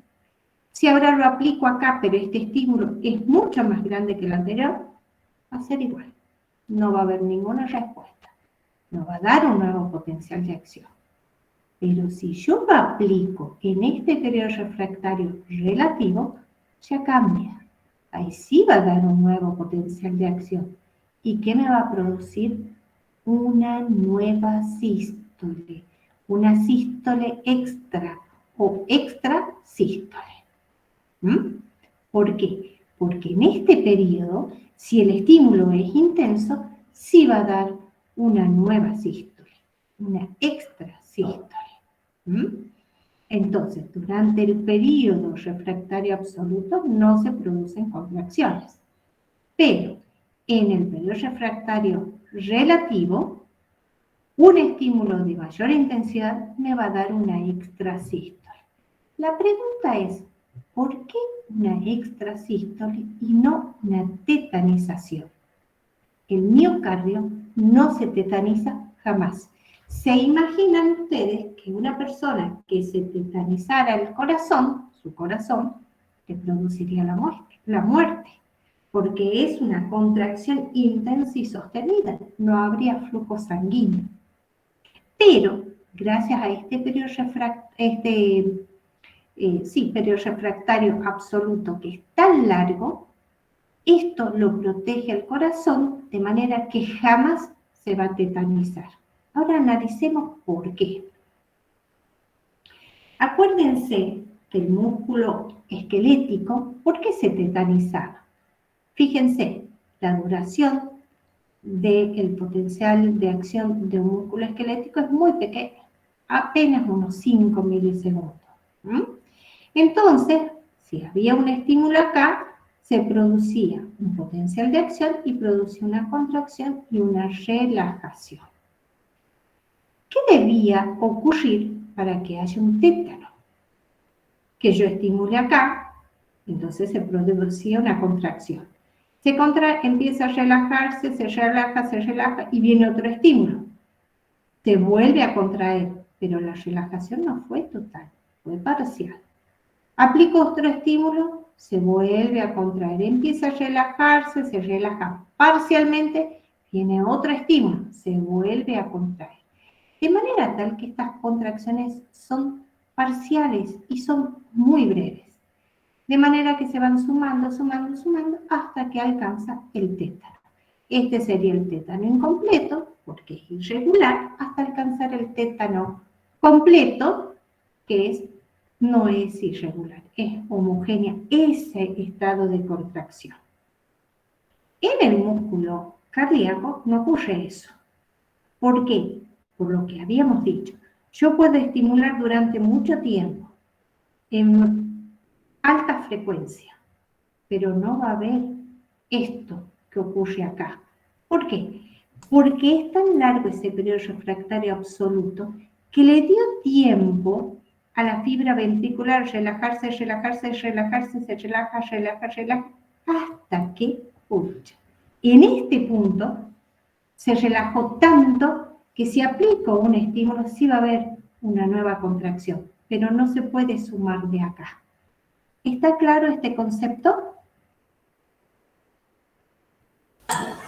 Si ahora lo aplico acá, pero este estímulo es mucho más grande que el anterior, va a ser igual. No va a haber ninguna respuesta. No va a dar un nuevo potencial de acción. Pero si yo lo aplico en este periodo refractario relativo, ya cambia. Ahí sí va a dar un nuevo potencial de acción. ¿Y qué me va a producir? Una nueva sístole. Una sístole extra o extrasístole. ¿Por qué? Porque en este periodo, si el estímulo es intenso, sí va a dar una nueva sístole, una extrasístole. Entonces, durante el periodo refractario absoluto no se producen contracciones, pero en el periodo refractario relativo, un estímulo de mayor intensidad me va a dar una extrasístole. La pregunta es, ¿por qué una extrasístole y no una tetanización? El miocardio no se tetaniza jamás. ¿Se imaginan ustedes que una persona que se tetanizara el corazón, su corazón, le produciría la muerte? Porque es una contracción intensa y sostenida, no habría flujo sanguíneo. Pero, gracias a este periodo periodo refractario absoluto que es tan largo, esto lo protege al corazón de manera que jamás se va a tetanizar. Ahora analicemos por qué. Acuérdense que el músculo esquelético, ¿por qué se tetanizaba? Fíjense, la duración del potencial de acción de un músculo esquelético es muy pequeña, apenas unos 5 milisegundos. Entonces, si había un estímulo acá, se producía un potencial de acción y producía una contracción y una relajación. ¿Qué debía ocurrir para que haya un tétano? Que yo estimule acá, entonces se producía una contracción. Empieza a relajarse, se relaja y viene otro estímulo. Se vuelve a contraer, pero la relajación no fue total, fue parcial. Aplico otro estímulo, se vuelve a contraer, empieza a relajarse, se relaja parcialmente, viene otro estímulo, se vuelve a contraer. De manera tal que estas contracciones son parciales y son muy breves. De manera que se van sumando hasta que alcanza el tétano. Este sería el tétano incompleto, porque es irregular, hasta alcanzar el tétano completo, que no es irregular, es homogénea ese estado de contracción. En el músculo cardíaco no ocurre eso. ¿Por qué? Por lo que habíamos dicho. Yo puedo estimular durante mucho tiempo, en alta frecuencia, pero no va a haber esto que ocurre acá. ¿Por qué? Porque es tan largo ese periodo refractario absoluto que le dio tiempo a la fibra ventricular relajarse, se relaja, hasta que pucha. En este punto se relajó tanto que si aplico un estímulo sí va a haber una nueva contracción, pero no se puede sumar de acá. ¿Está claro este concepto?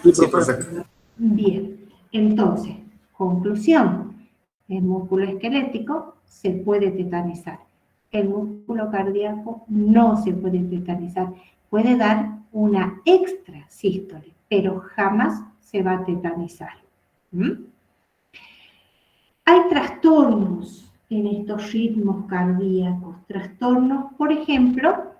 Sí, perfecto. Bien, entonces, conclusión, el músculo esquelético se puede tetanizar. El músculo cardíaco no se puede tetanizar. Puede dar una extrasístole, pero jamás se va a tetanizar. Hay trastornos en estos ritmos cardíacos. Trastornos, por ejemplo,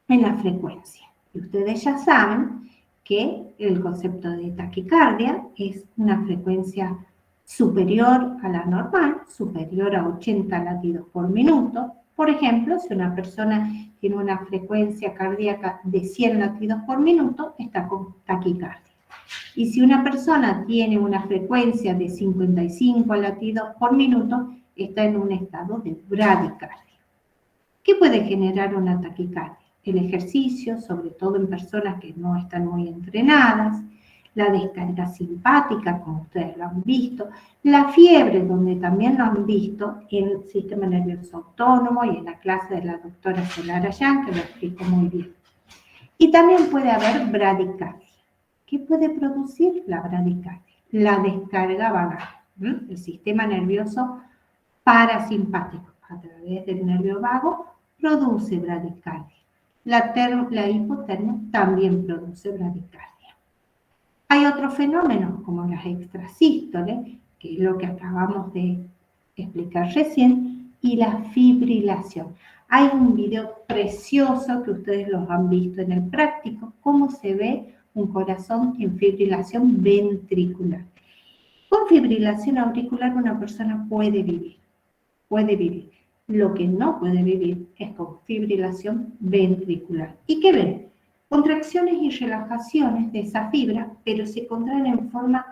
en la frecuencia. Y ustedes ya saben que el concepto de taquicardia es una frecuencia superior a la normal, superior a 80 latidos por minuto. Por ejemplo, si una persona tiene una frecuencia cardíaca de 100 latidos por minuto, está con taquicardia. Y si una persona tiene una frecuencia de 55 latidos por minuto, está en un estado de bradicardia. ¿Qué puede generar una taquicardia? El ejercicio, sobre todo en personas que no están muy entrenadas, la descarga simpática, como ustedes lo han visto, la fiebre, donde también lo han visto en el sistema nervioso autónomo y en la clase de la doctora Solar Ayán, que lo explicó muy bien. Y también puede haber bradicardia. ¿Qué puede producir la bradicardia? La descarga vagal. El sistema nervioso parasimpático, a través del nervio vago, produce bradicardia. La hipotermia también produce bradicardia. Hay otros fenómenos como las extrasístoles, que es lo que acabamos de explicar recién, y la fibrilación. Hay un video precioso que ustedes los han visto en el práctico, cómo se ve un corazón en fibrilación ventricular. Con fibrilación auricular una persona puede vivir. Lo que no puede vivir es con fibrilación ventricular. ¿Y qué ven? Contracciones y relajaciones de esa fibra, pero se contraen en forma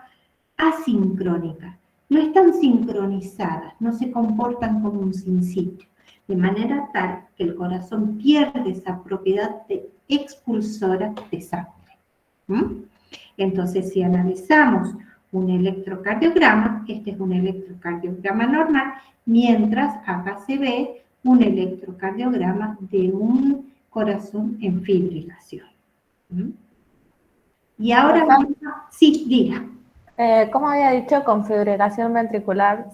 asincrónica. No están sincronizadas, no se comportan como un sinsitio, de manera tal que el corazón pierde esa propiedad de expulsora de sangre. Entonces, si analizamos un electrocardiograma, este es un electrocardiograma normal, mientras acá se ve un electrocardiograma de un corazón en fibrilación. Y ahora, sí, diga. ¿Cómo había dicho? Con fibrilación ventricular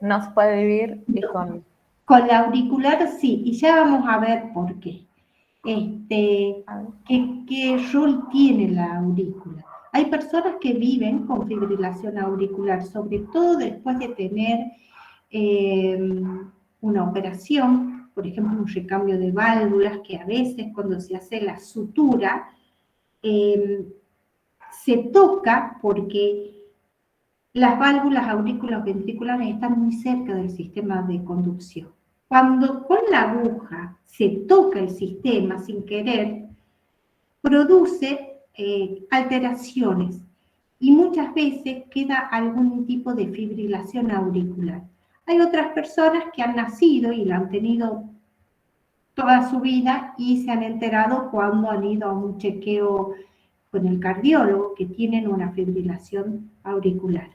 no se puede vivir y con... Con la auricular sí, y ya vamos a ver por qué. ¿Qué rol tiene la aurícula? Hay personas que viven con fibrilación auricular, sobre todo después de tener una operación, por ejemplo, un recambio de válvulas, que a veces cuando se hace la sutura, se toca porque las válvulas aurículas ventriculares están muy cerca del sistema de conducción. Cuando con la aguja se toca el sistema sin querer, produce alteraciones y muchas veces queda algún tipo de fibrilación auricular. Hay otras personas que han nacido y la han tenido toda su vida y se han enterado cuando han ido a un chequeo con el cardiólogo que tienen una fibrilación auricular.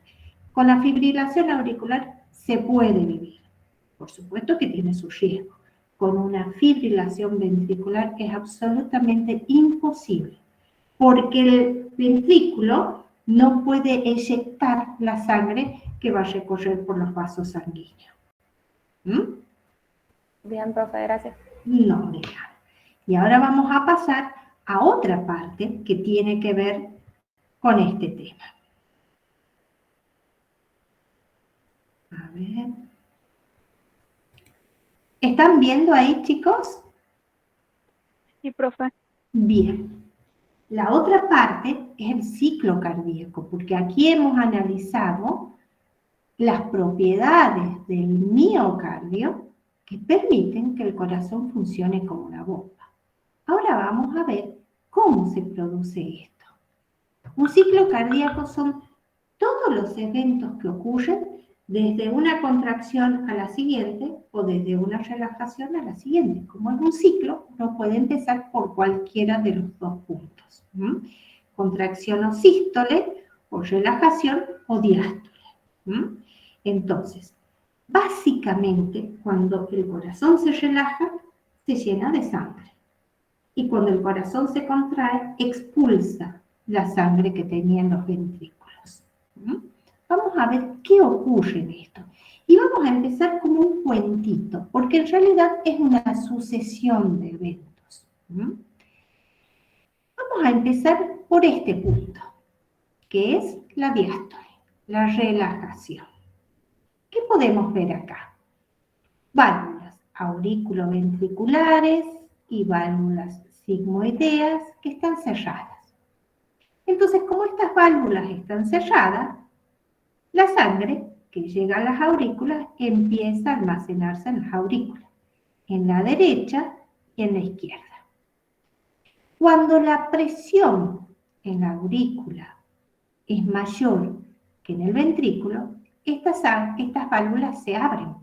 Con la fibrilación auricular se puede vivir. Por supuesto que tiene su riesgo. Con una fibrilación ventricular es absolutamente imposible, porque el ventrículo no puede eyectar la sangre que va a recorrer por los vasos sanguíneos. Bien, profe, gracias. No, de nada. Y ahora vamos a pasar a otra parte que tiene que ver con este tema. A ver. ¿Están viendo ahí, chicos? Sí, profe. Bien. La otra parte es el ciclo cardíaco, porque aquí hemos analizado las propiedades del miocardio que permiten que el corazón funcione como una bomba. Ahora vamos a ver cómo se produce esto. Un ciclo cardíaco son todos los eventos que ocurren desde una contracción a la siguiente o desde una relajación a la siguiente. Como es un ciclo, uno puede empezar por cualquiera de los dos puntos. Contracción o sístole, o relajación o diástole. Entonces, básicamente, cuando el corazón se relaja, se llena de sangre. Y cuando el corazón se contrae, expulsa la sangre que tenía en los ventrículos. Vamos a ver qué ocurre en esto. Y vamos a empezar como un cuentito, porque en realidad es una sucesión de eventos. Vamos a empezar por este punto, que es la diástole, la relajación. ¿Qué podemos ver acá? Válvulas auriculoventriculares y válvulas sigmoideas que están cerradas. Entonces, como estas válvulas están cerradas, la sangre que llega a las aurículas empieza a almacenarse en las aurículas, en la derecha y en la izquierda. Cuando la presión en la aurícula es mayor que en el ventrículo, estas válvulas se abren.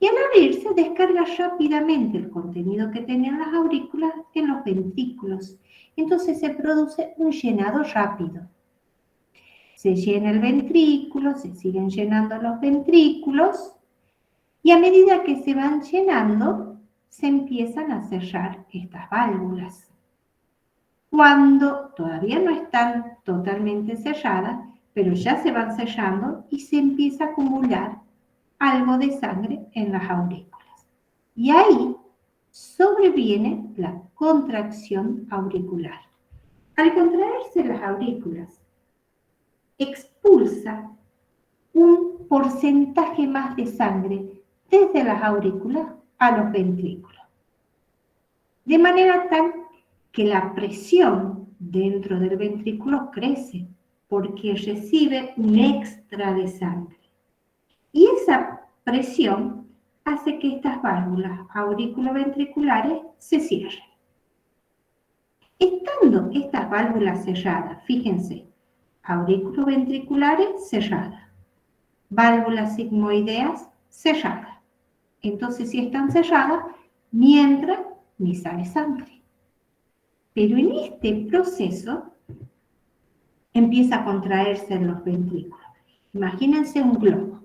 Y al abrirse descarga rápidamente el contenido que tenían las aurículas en los ventrículos. Entonces se produce un llenado rápido. Se llena el ventrículo, se siguen llenando los ventrículos y a medida que se van llenando, se empiezan a cerrar estas válvulas. Cuando todavía no están totalmente cerradas, pero ya se van cerrando y se empieza a acumular algo de sangre en las aurículas. Y ahí sobreviene la contracción auricular. Al contraerse las aurículas, expulsa un porcentaje más de sangre desde las aurículas a los ventrículos. De manera tal que la presión dentro del ventrículo crece porque recibe un extra de sangre. Y esa presión hace que estas válvulas auriculoventriculares se cierren. Estando estas válvulas cerradas, fíjense, auriculoventriculares cerradas, válvulas sigmoideas cerradas. Entonces, si están cerradas, ni entra ni sale sangre. Pero en este proceso empieza a contraerse en los ventrículos. Imagínense un globo.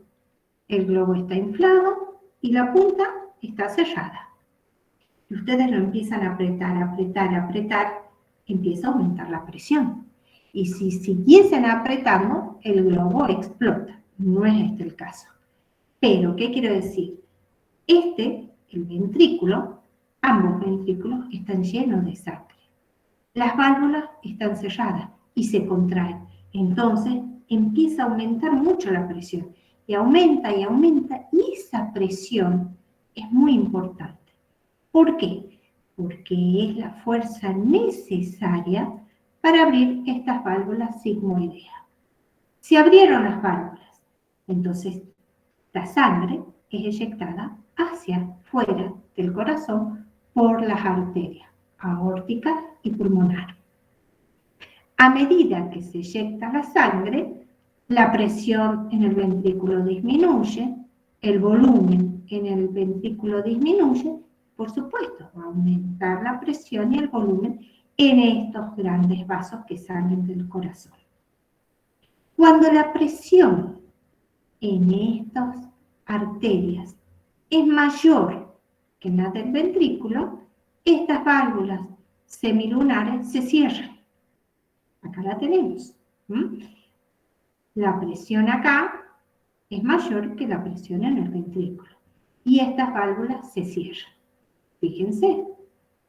El globo está inflado y la punta está cerrada. Y ustedes lo empiezan a apretar, apretar, apretar, empieza a aumentar la presión. Y si siguiesen apretando, el globo explota. No es este el caso. Pero, ¿qué quiero decir? El ventrículo, ambos ventrículos están llenos de sangre. Las válvulas están cerradas y se contraen. Entonces, empieza a aumentar mucho la presión. Y aumenta, y esa presión es muy importante. ¿Por qué? Porque es la fuerza necesaria para abrir estas válvulas sigmoideas. Se abrieron las válvulas, entonces la sangre es eyectada hacia fuera del corazón por las arterias aórtica y pulmonar. A medida que se eyecta la sangre, la presión en el ventrículo disminuye, el volumen en el ventrículo disminuye, por supuesto, va a aumentar la presión y el volumen en estos grandes vasos que salen del corazón. Cuando la presión en estas arterias es mayor que la del ventrículo, estas válvulas semilunares se cierran. Acá la tenemos. La presión acá es mayor que la presión en el ventrículo. Y estas válvulas se cierran. Fíjense,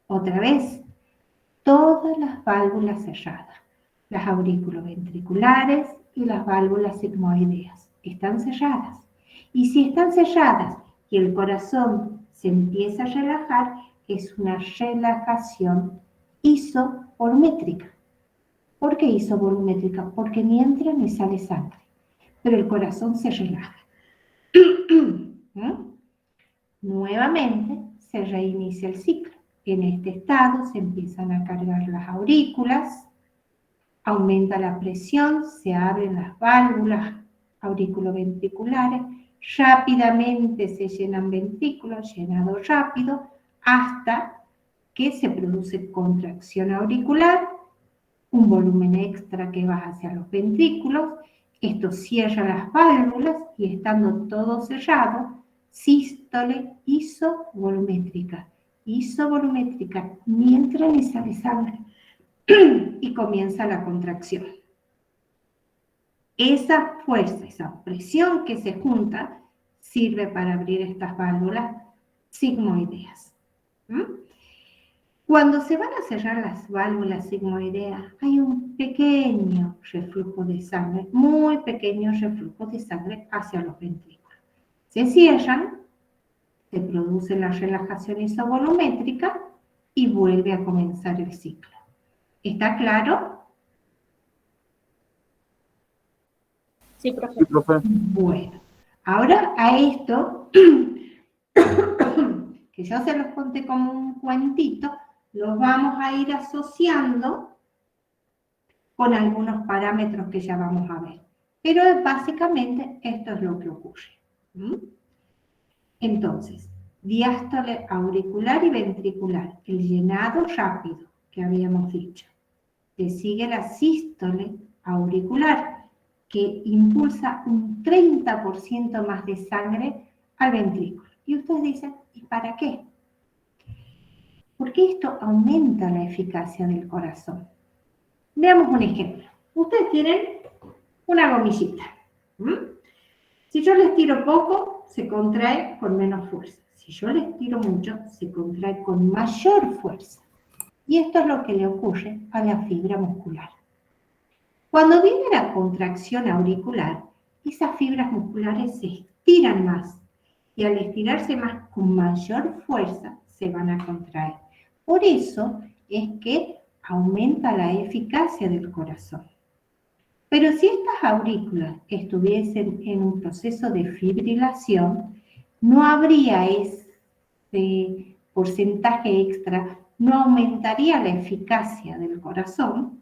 otra vez, todas las válvulas cerradas, las auriculoventriculares y las válvulas sigmoideas, están cerradas. Y si están cerradas y el corazón se empieza a relajar, es una relajación isovolumétrica. ¿Por qué isovolumétrica? Porque ni entra ni sale sangre, pero el corazón se relaja. Nuevamente se reinicia el ciclo. En este estado se empiezan a cargar las aurículas, aumenta la presión, se abren las válvulas auriculoventriculares, rápidamente se llenan ventrículos, llenado rápido, hasta que se produce contracción auricular, un volumen extra que va hacia los ventrículos, esto cierra las válvulas y estando todo cerrado, sístole isovolumétrica, ni entra ni sale sangre y comienza la contracción. Esa fuerza, esa presión que se junta sirve para abrir estas válvulas sigmoideas. Cuando se van a cerrar las válvulas sigmoideas, hay un pequeño reflujo de sangre, muy pequeño reflujo de sangre hacia los ventrículos. Se cierran, se produce la relajación isovolumétrica y vuelve a comenzar el ciclo. ¿Está claro? Sí, profe. Sí, profe. Bueno, ahora a esto, que yo se los conté como un cuentito, los vamos a ir asociando con algunos parámetros que ya vamos a ver. Pero básicamente esto es lo que ocurre. Entonces, diástole auricular y ventricular, el llenado rápido que habíamos dicho. Le sigue la sístole auricular, que impulsa un 30% más de sangre al ventrículo. Y ustedes dicen, ¿y para qué? Porque esto aumenta la eficacia del corazón. Veamos un ejemplo. Ustedes tienen una gomillita. Si yo les tiro poco, se contrae con menos fuerza. Si yo les tiro mucho, se contrae con mayor fuerza. Y esto es lo que le ocurre a la fibra muscular. Cuando viene la contracción auricular, esas fibras musculares se estiran más y al estirarse más con mayor fuerza se van a contraer. Por eso es que aumenta la eficacia del corazón. Pero si estas aurículas estuviesen en un proceso de fibrilación, no habría ese porcentaje extra, no aumentaría la eficacia del corazón,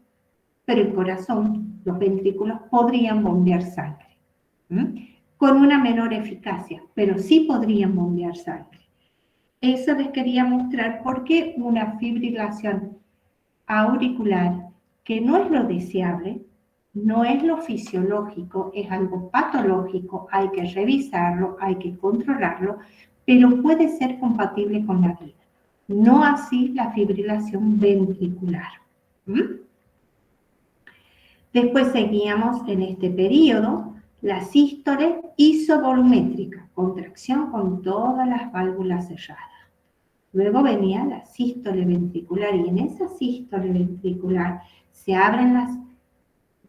pero el corazón, los ventrículos podrían bombear sangre, con una menor eficacia, pero sí podrían bombear sangre. Eso les quería mostrar porque una fibrilación auricular, que no es lo deseable, no es lo fisiológico, es algo patológico, hay que revisarlo, hay que controlarlo, pero puede ser compatible con la vida. No así la fibrilación ventricular. Después seguíamos en este periodo la sístole isovolumétrica, contracción con todas las válvulas cerradas. Luego venía la sístole ventricular y en esa sístole ventricular se abren las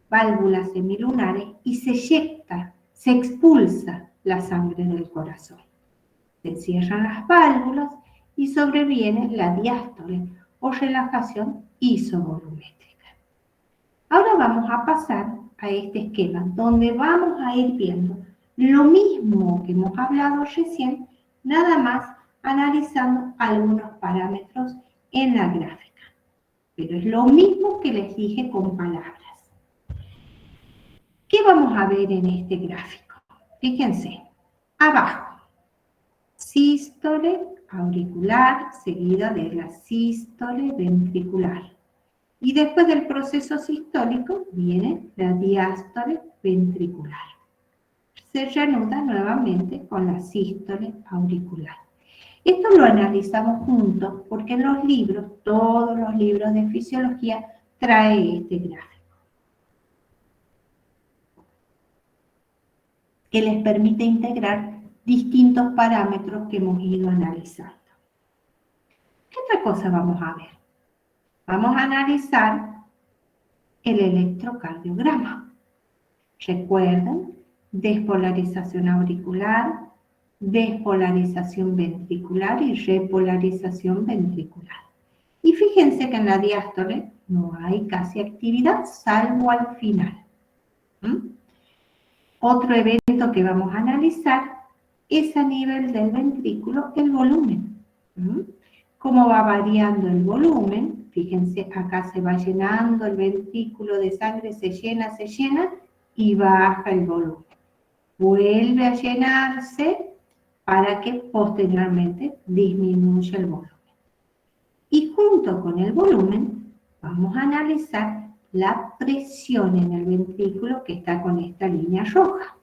válvulas semilunares y se eyecta, se expulsa la sangre del corazón. Se cierran las válvulas y sobreviene la diástole o relajación isovolumétrica. Ahora vamos a pasar a este esquema donde vamos a ir viendo lo mismo que hemos hablado recién, nada más analizando algunos parámetros en la gráfica. Pero es lo mismo que les dije con palabras. ¿Qué vamos a ver en este gráfico? Fíjense, abajo, sístole auricular seguida de la sístole ventricular. Y después del proceso sistólico viene la diástole ventricular. Se reanuda nuevamente con la sístole auricular. Esto lo analizamos juntos porque en los libros, todos los libros de fisiología, trae este gráfico, que les permite integrar distintos parámetros que hemos ido analizando. ¿Qué otra cosa vamos a ver? Vamos a analizar el electrocardiograma. Recuerden, despolarización auricular, despolarización ventricular y repolarización ventricular. Y fíjense que en la diástole no hay casi actividad, salvo al final. Otro evento que vamos a analizar es a nivel del ventrículo el volumen. ¿Cómo va variando el volumen? Fíjense, acá se va llenando el ventrículo de sangre, se llena y baja el volumen. Vuelve a llenarse para que posteriormente disminuya el volumen. Y junto con el volumen vamos a analizar la presión en el ventrículo que está con esta línea roja.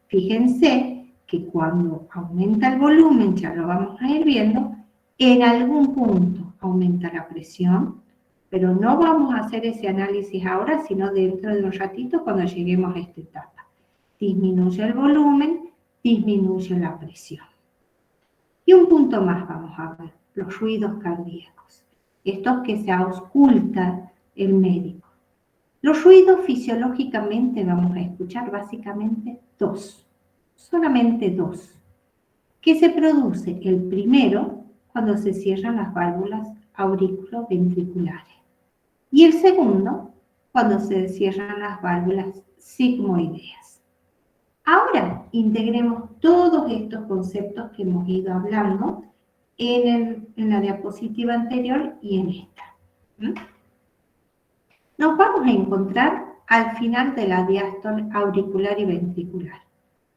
Fíjense que cuando aumenta el volumen, ya lo vamos a ir viendo, en algún punto aumenta la presión, pero no vamos a hacer ese análisis ahora, sino dentro de un ratito cuando lleguemos a esta etapa. Disminuye el volumen, disminuye la presión. Y un punto más vamos a ver, los ruidos cardíacos. Estos que se ausculta el médico. Los ruidos fisiológicamente vamos a escuchar básicamente dos, solamente dos, que se produce el primero cuando se cierran las válvulas auriculoventriculares y el segundo cuando se cierran las válvulas sigmoideas. Ahora integremos todos estos conceptos que hemos ido hablando en la diapositiva anterior y en esta. Nos vamos a encontrar al final de la diástole auricular y ventricular.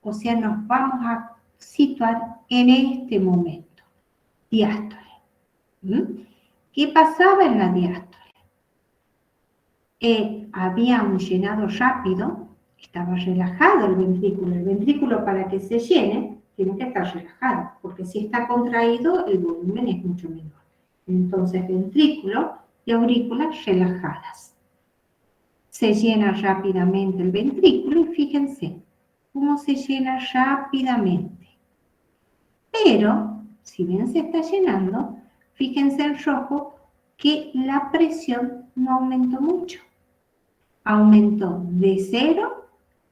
O sea, nos vamos a situar en este momento. Diástole. ¿Qué pasaba en la diástole? Había un llenado rápido, estaba relajado el ventrículo. El ventrículo, para que se llene, tiene que estar relajado, porque si está contraído, el volumen es mucho menor. Entonces, ventrículo y aurículas relajadas. Se llena rápidamente el ventrículo y fíjense, cómo se llena rápidamente. Pero, si bien se está llenando, fíjense en rojo que la presión no aumentó mucho. Aumentó de 0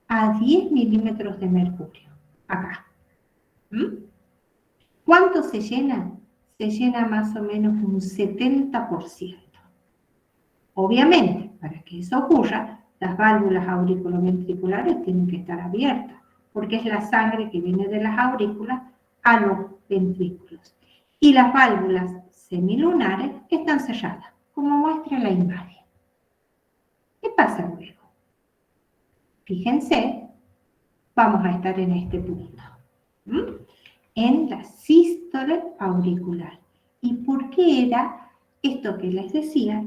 a 10 milímetros de mercurio. Acá. ¿Cuánto se llena? Se llena más o menos un 70%. Obviamente, para que eso ocurra, las válvulas auriculoventriculares tienen que estar abiertas, porque es la sangre que viene de las aurículas a los ventrículos. Y las válvulas semilunares están cerradas, como muestra la imagen. ¿Qué pasa luego? Fíjense, vamos a estar en este punto, en la sístole auricular. ¿Y por qué era esto que les decía?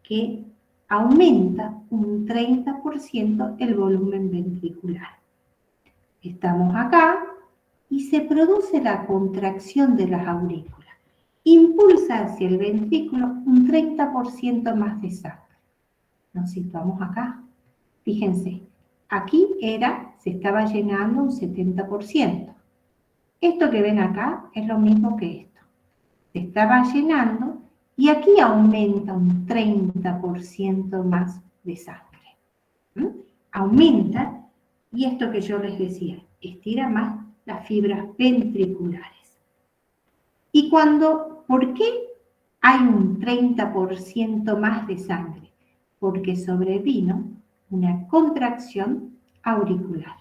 Que aumenta un 30% el volumen ventricular. Estamos acá y se produce la contracción de las aurículas. Impulsa hacia el ventrículo un 30% más de sangre. Nos situamos acá. Fíjense, aquí se estaba llenando un 70%. Esto que ven acá es lo mismo que esto. Se estaba llenando y aquí aumenta un 30% más de sangre. Aumenta, y esto que yo les decía, estira más las fibras ventriculares. Y ¿por qué hay un 30% más de sangre? Porque sobrevino una contracción auricular.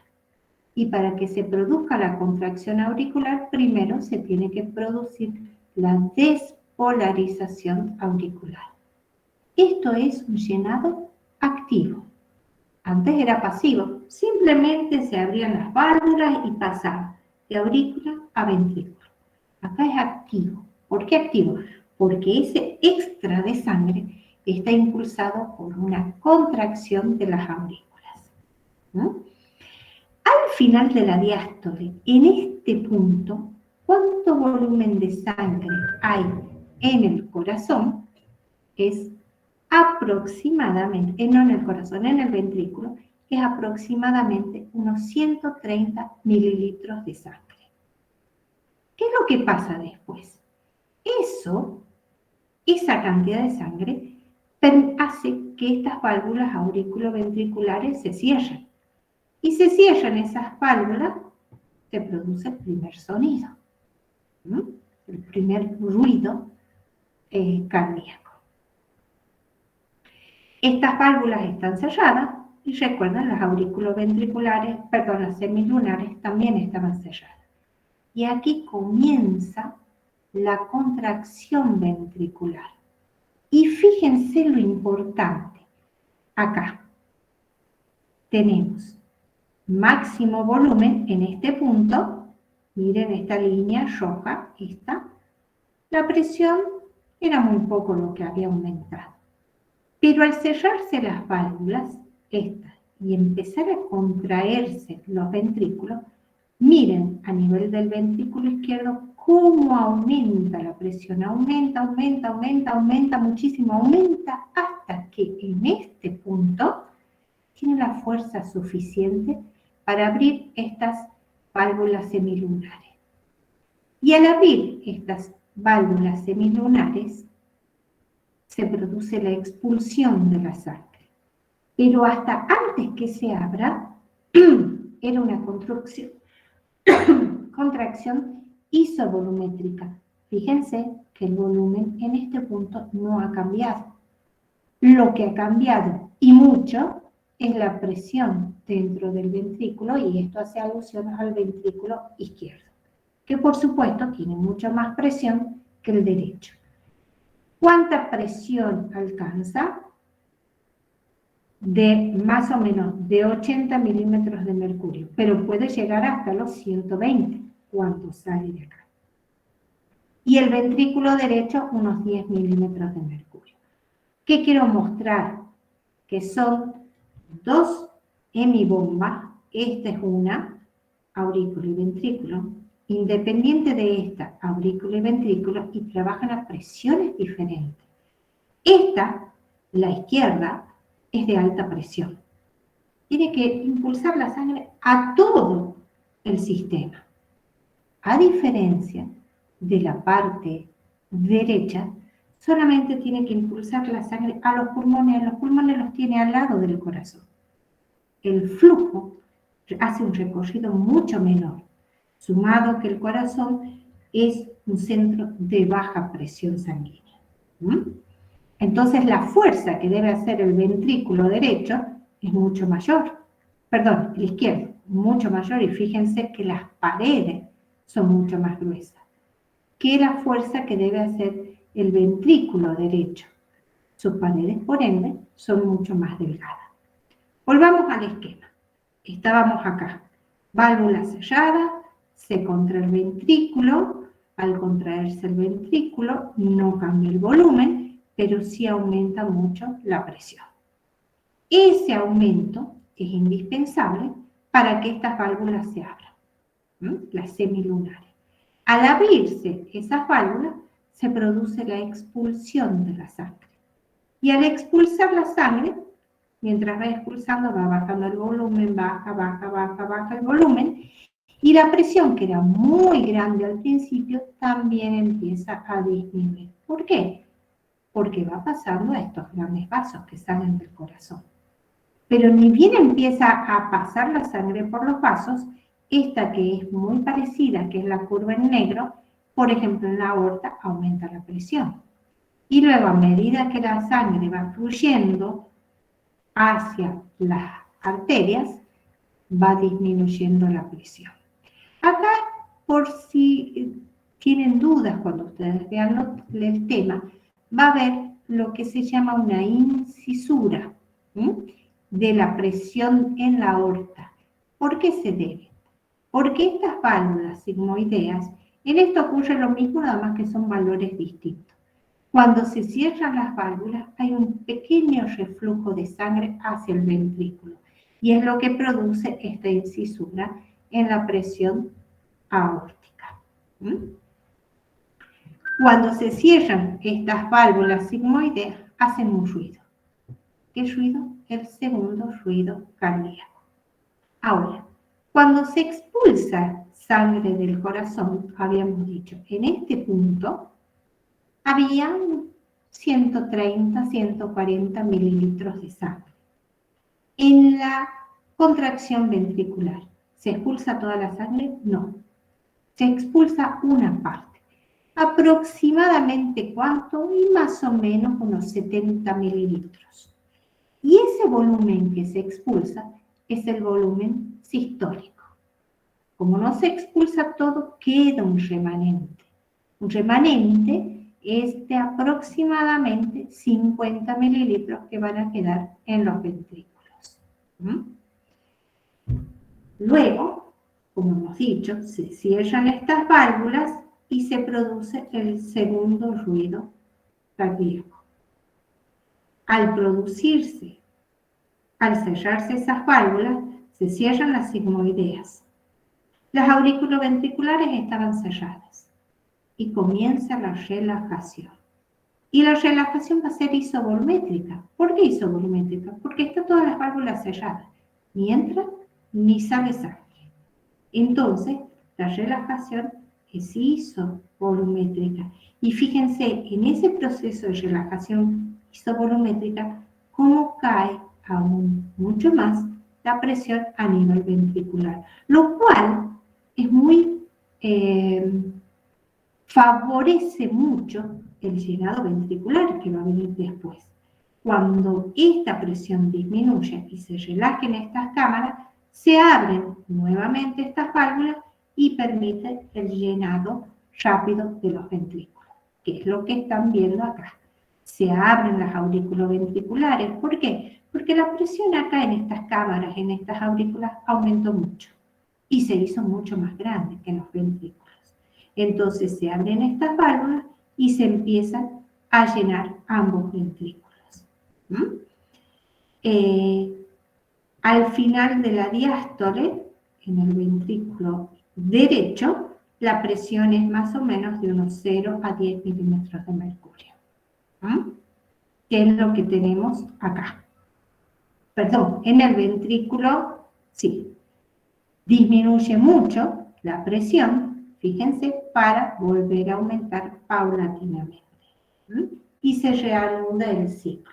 Y para que se produzca la contracción auricular, primero se tiene que producir la despolarización auricular. Esto es un llenado activo. Antes era pasivo, simplemente se abrían las válvulas y pasaba de aurícula a ventrículo. Acá es activo. ¿Por qué activo? Porque ese extra de sangre está impulsado por una contracción de las aurículas. Al final de la diástole, en este punto, ¿cuánto volumen de sangre hay en el corazón? Es aproximadamente, no en el corazón, en el ventrículo, es aproximadamente unos 130 mililitros de sangre. ¿Qué es lo que pasa después? Esa cantidad de sangre hace que estas válvulas auriculoventriculares se cierren. Y se cierran esas válvulas, se produce el primer sonido, el primer ruido cardíaco. Estas válvulas están cerradas y recuerden, las auriculoventriculares, las semilunares también estaban cerradas. Y aquí comienza la contracción ventricular. Y fíjense lo importante. Acá tenemos máximo volumen en este punto. Miren esta línea roja, la presión era muy poco lo que había aumentado. Pero al cerrarse las válvulas, y empezar a contraerse los ventrículos, miren a nivel del ventrículo izquierdo cómo aumenta la presión. Aumenta muchísimo, aumenta hasta que en este punto tiene la fuerza suficiente para abrir estas válvulas semilunares. Y al abrir estas válvulas semilunares, se produce la expulsión de la sangre. Pero hasta antes que se abra, era una contracción isovolumétrica. Fíjense que el volumen en este punto no ha cambiado. Lo que ha cambiado, y mucho, es la presión dentro del ventrículo, y esto hace alusión al ventrículo izquierdo, que por supuesto tiene mucha más presión que el derecho. ¿Cuánta presión alcanza? De más o menos de 80 milímetros de mercurio, pero puede llegar hasta los 120 cuando sale de acá. Y el ventrículo derecho, unos 10 milímetros de mercurio. ¿Qué quiero mostrar? Que son dos hemibombas. Esta es una, aurículo y ventrículo. Independiente de esta, aurículo y ventrículo, y trabajan a presiones diferentes. Esta, la izquierda, es de alta presión. tiene que impulsar la sangre a todo el sistema. A diferencia de la parte derecha, solamente tiene que impulsar la sangre a los pulmones los tiene al lado del corazón. El flujo hace un recorrido mucho menor, sumado que el corazón es un centro de baja presión sanguínea. Entonces la fuerza que debe hacer el ventrículo derecho es mucho mayor, perdón, el izquierdo, mucho mayor, y fíjense que las paredes son mucho más gruesas que la fuerza que debe hacer el ventrículo derecho. Sus paredes, por ende, son mucho más delgadas. Volvamos al esquema. Estábamos acá. Válvula cerrada, se contrae el ventrículo. Al contraerse el ventrículo, no cambia el volumen, pero sí aumenta mucho la presión. Ese aumento es indispensable para que estas válvulas se abran, las semilunares. Al abrirse esas válvulas, se produce la expulsión de la sangre. Y al expulsar la sangre, mientras va expulsando, va bajando el volumen, baja el volumen, y la presión, que era muy grande al principio, también empieza a disminuir. ¿Por qué? Porque va pasando a estos grandes vasos que salen del corazón. Pero ni bien empieza a pasar la sangre por los vasos, esta que es muy parecida, que es la curva en negro, por ejemplo en la aorta, aumenta la presión. Y luego, a medida que la sangre va fluyendo hacia las arterias, va disminuyendo la presión. Acá, por si tienen dudas cuando ustedes vean el tema, va a haber lo que se llama una incisura de la presión en la aorta. ¿Por qué se debe? Porque estas válvulas sigmoideas, en esto ocurre lo mismo, nada más que son valores distintos. Cuando se cierran las válvulas, hay un pequeño reflujo de sangre hacia el ventrículo, y es lo que produce esta incisura en la presión aórtica. Cuando se cierran estas válvulas sigmoideas, hacen un ruido. ¿Qué ruido? El segundo ruido cardíaco. Ahora, cuando se expulsa sangre del corazón, habíamos dicho, en este punto había 130, 140 mililitros de sangre. En la contracción ventricular, ¿se expulsa toda la sangre? No. Se expulsa una parte. ¿Aproximadamente cuánto? Y más o menos unos 70 mililitros. Y ese volumen que se expulsa es el volumen sistólico. Como no se expulsa todo, queda un remanente. Un remanente es de aproximadamente 50 mililitros que van a quedar en los ventrículos. Luego, como hemos dicho, se cierran estas válvulas y se produce el segundo ruido cardíaco. Al cerrarse esas válvulas, se cierran las sigmoideas. Las auriculoventriculares estaban cerradas y comienza la relajación. Y la relajación va a ser isovolumétrica. ¿Por qué isovolumétrica? Porque están todas las válvulas cerradas. Ni entra ni sale sangre. Entonces, la relajación es isovolumétrica. Y fíjense, en ese proceso de relajación isovolumétrica, cómo cae aún mucho más la presión a nivel ventricular, lo cual es muy, favorece mucho el llenado ventricular que va a venir después. Cuando esta presión disminuye y se relajen estas cámaras, se abren nuevamente estas válvulas y permite el llenado rápido de los ventrículos, que es lo que están viendo acá. Se abren las auriculoventriculares. ¿Por qué? Porque la presión acá en estas cámaras, en estas aurículas, aumentó mucho y se hizo mucho más grande que en los ventrículos. Entonces se abren estas válvulas y se empiezan a llenar ambos ventrículos. Al final de la diástole, en el ventrículo derecho, la presión es más o menos de unos 0 a 10 milímetros de mercurio. ¿Que es lo que tenemos acá? perdón, en el ventrículo, sí, disminuye mucho la presión, fíjense, para volver a aumentar paulatinamente. Y se reanuda el ciclo.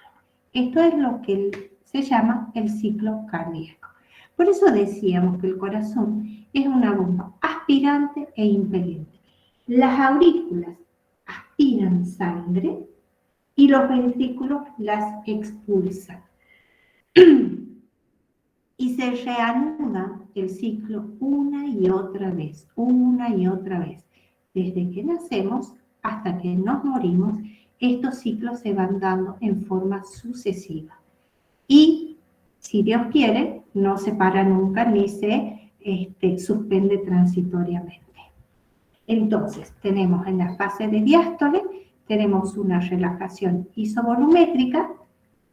Esto es lo que se llama el ciclo cardíaco. Por eso decíamos que el corazón es una bomba aspirante e impelente. Las aurículas aspiran sangre y los ventrículos las expulsan. Y se reanuda el ciclo una y otra vez, Desde que nacemos hasta que nos morimos, estos ciclos se van dando en forma sucesiva. Y, si Dios quiere, no se para nunca ni se suspende transitoriamente. Entonces, tenemos en la fase de diástole, tenemos una relajación isovolumétrica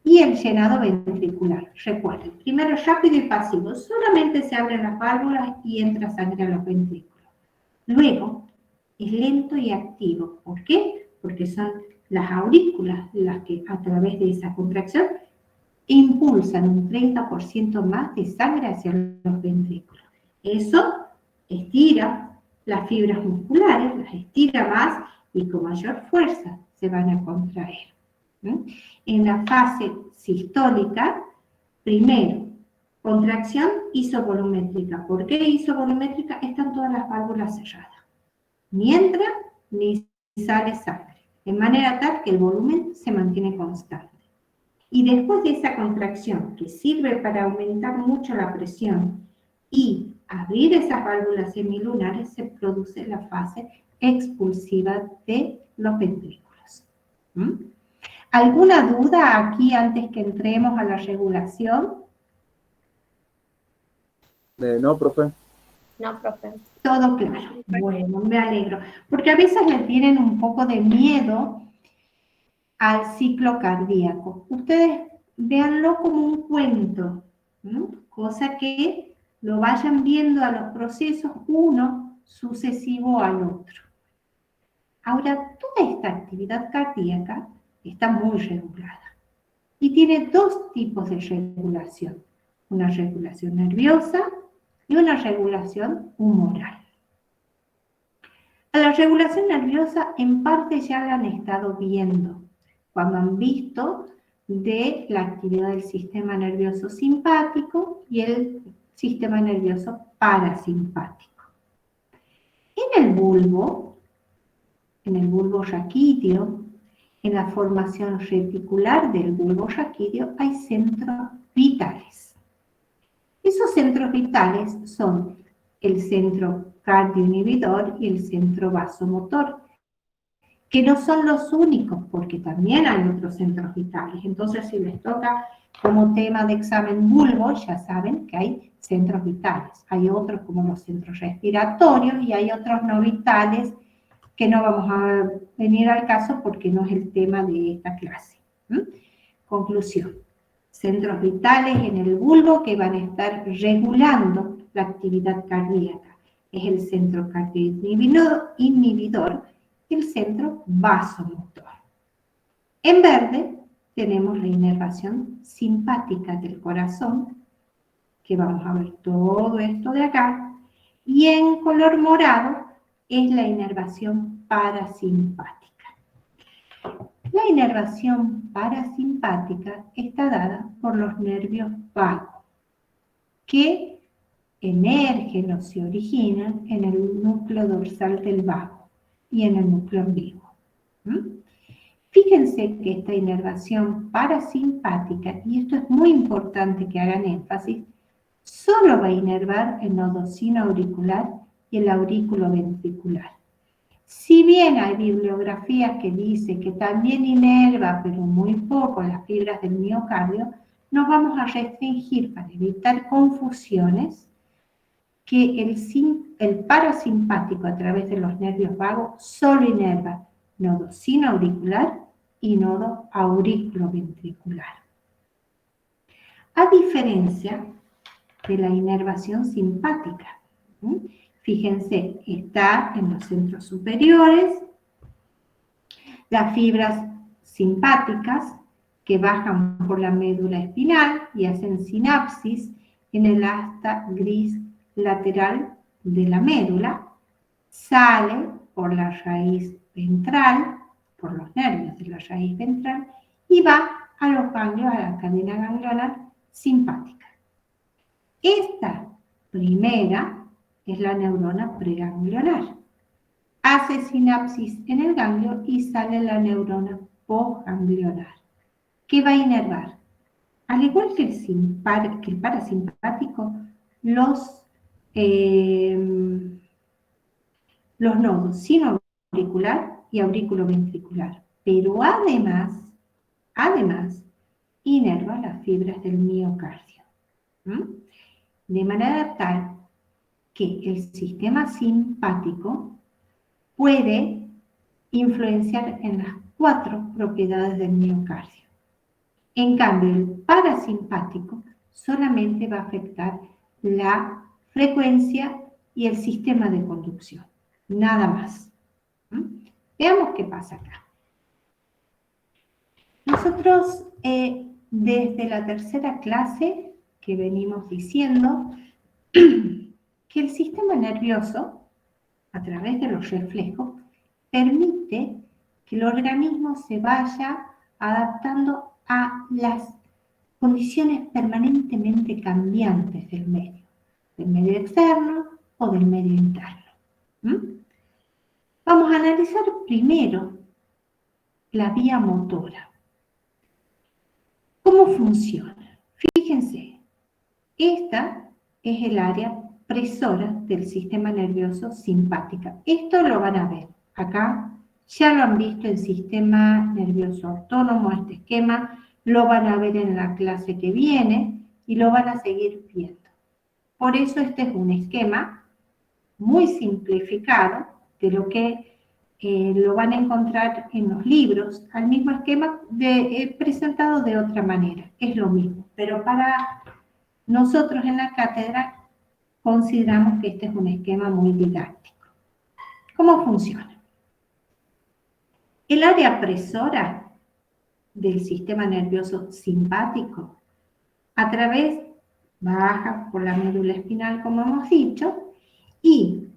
y el llenado ventricular. Recuerden, primero rápido y pasivo, solamente se abren las válvulas y entra sangre a los ventrículos. Luego, es lento y activo. ¿Por qué? Porque son las aurículas las que a través de esa contracción impulsan un 30% más de sangre hacia los ventrículos. Eso estira las fibras musculares, las estira más y con mayor fuerza se van a contraer. En la fase sistólica, primero, contracción isovolumétrica. ¿Por qué isovolumétrica? Están todas las válvulas cerradas. Ni entra ni sale sangre, de manera tal que el volumen se mantiene constante. Y después de esa contracción, que sirve para aumentar mucho la presión y abrir esas válvulas semilunares, se produce la fase expulsiva de los ventrículos. ¿Alguna duda aquí antes que entremos a la regulación? No, profe. No, profe. Todo claro. Bueno, me alegro. Porque a veces le tienen un poco de miedo al ciclo cardíaco. Ustedes véanlo como un cuento, ¿no? Cosa que lo vayan viendo a los procesos uno sucesivo al otro. Ahora, toda esta actividad cardíaca está muy regulada y tiene dos tipos de regulación, una regulación nerviosa y una regulación humoral. A la regulación nerviosa en parte ya la han estado viendo cuando han visto de la actividad del sistema nervioso simpático y el sistema nervioso parasimpático. En el bulbo raquídeo, en la formación reticular del bulbo raquídeo hay centros vitales. Esos centros vitales son el centro cardioinhibidor y el centro vasomotor, que no son los únicos, porque también hay otros centros vitales. Entonces, si les toca como tema de examen bulbo, ya saben que hay centros vitales. Hay otros como los centros respiratorios y hay otros no vitales que no vamos a venir al caso porque no es el tema de esta clase. Conclusión. Centros vitales en el bulbo que van a estar regulando la actividad cardíaca. Es el centro cardioinhibidor y el centro vasomotor. En verde tenemos la inervación simpática del corazón, que vamos a ver todo esto de acá, y en color morado es la inervación parasimpática. La inervación parasimpática está dada por los nervios vagos, que emergen o se originan en el núcleo dorsal del vago y en el núcleo ambiguo. Fíjense que esta inervación parasimpática, y esto es muy importante que hagan énfasis, solo va a inervar el nodo sinoauricular y el aurículo ventricular. Si bien hay bibliografías que dicen que también inerva, pero muy poco, las fibras del miocardio, nos vamos a restringir para evitar confusiones que el parasimpático a través de los nervios vagos solo inerva nodo sinoauricular y nodo aurículo-ventricular. A diferencia de la inervación simpática, fíjense, está en los centros superiores, las fibras simpáticas que bajan por la médula espinal y hacen sinapsis en el asta gris lateral de la médula, sale por la raíz ventral, por los nervios de la raíz ventral, y va a los ganglios, a la cadena ganglionar simpática. Esta primera es la neurona preganglionar. Hace sinapsis en el ganglio y sale la neurona postganglionar, que va a inervar, al igual que el parasimpático, los nodos sinoauricular y auriculoventricular, pero además, inerva las fibras del miocardio. De manera tal que el sistema simpático puede influenciar en las 4 propiedades del miocardio. En cambio, el parasimpático solamente va a afectar la frecuencia y el sistema de conducción, nada más. Veamos qué pasa acá. Nosotros, desde la tercera clase que venimos diciendo, que el sistema nervioso, a través de los reflejos, permite que el organismo se vaya adaptando a las condiciones permanentemente cambiantes del medio externo o del medio interno. Vamos a analizar primero la vía motora. ¿Cómo funciona? Fíjense, esta es el área presora del sistema nervioso simpática. Esto lo van a ver acá. Ya lo han visto en sistema nervioso autónomo, este esquema, lo van a ver en la clase que viene y lo van a seguir viendo. Por eso este es un esquema muy simplificado de lo que lo van a encontrar en los libros, al mismo esquema presentado de otra manera. Es lo mismo, pero para nosotros en la cátedra consideramos que este es un esquema muy didáctico. ¿Cómo funciona? El área presora del sistema nervioso simpático baja por la médula espinal, como hemos dicho, y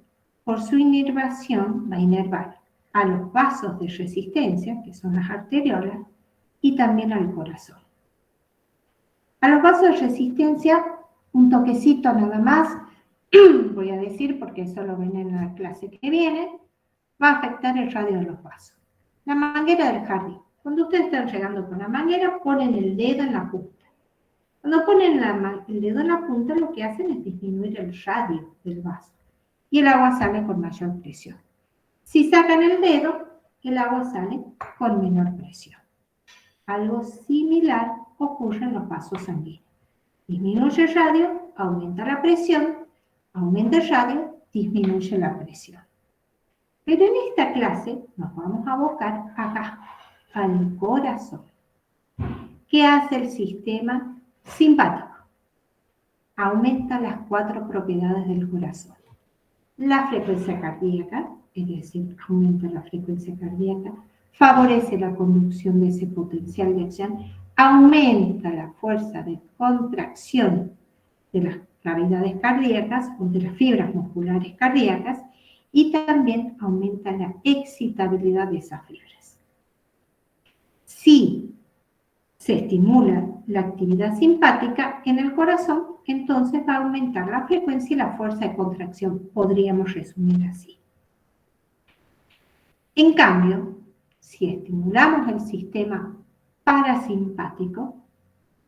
por su inervación va a inervar a los vasos de resistencia, que son las arteriolas, y también al corazón. A los vasos de resistencia, un toquecito nada más, voy a decir porque eso lo ven en la clase que viene, va a afectar el radio de los vasos. La manguera del jardín. Cuando ustedes están regando con la manguera, ponen el dedo en la punta. Cuando ponen el dedo en la punta, lo que hacen es disminuir el radio del vaso y el agua sale con mayor presión. Si sacan el dedo, el agua sale con menor presión. Algo similar ocurre en los vasos sanguíneos. Disminuye el radio, aumenta la presión, aumenta el radio, disminuye la presión. Pero en esta clase nos vamos a abocar acá, al corazón. ¿Qué hace el sistema simpático? Aumenta las 4 propiedades del corazón. La frecuencia cardíaca, es decir, aumenta la frecuencia cardíaca, favorece la conducción de ese potencial de acción, aumenta la fuerza de contracción de las cavidades cardíacas o de las fibras musculares cardíacas y también aumenta la excitabilidad de esas fibras. Si se estimula la actividad simpática en el corazón, entonces va a aumentar la frecuencia y la fuerza de contracción, podríamos resumir así. En cambio, si estimulamos el sistema parasimpático,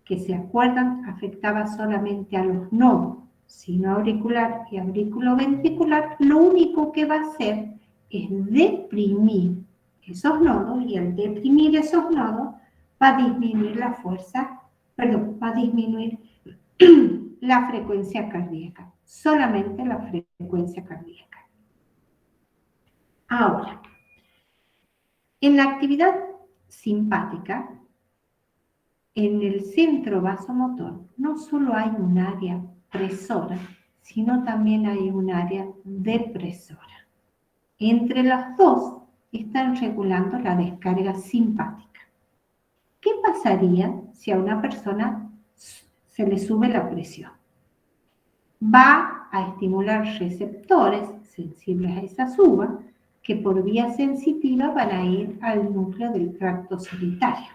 que se acuerdan afectaba solamente a los nodos sinoauricular y auriculoventricular, lo único que va a hacer es deprimir esos nodos y al deprimir esos nodos va a disminuir va a disminuir la frecuencia cardíaca, solamente la frecuencia cardíaca. Ahora, en la actividad simpática, en el centro vasomotor no solo hay un área presora, sino también hay un área depresora. Entre las dos están regulando la descarga simpática. ¿Qué pasaría si a una persona se le sube la presión? Va a estimular receptores sensibles a esa suba, que por vía sensitiva van a ir al núcleo del tracto solitario.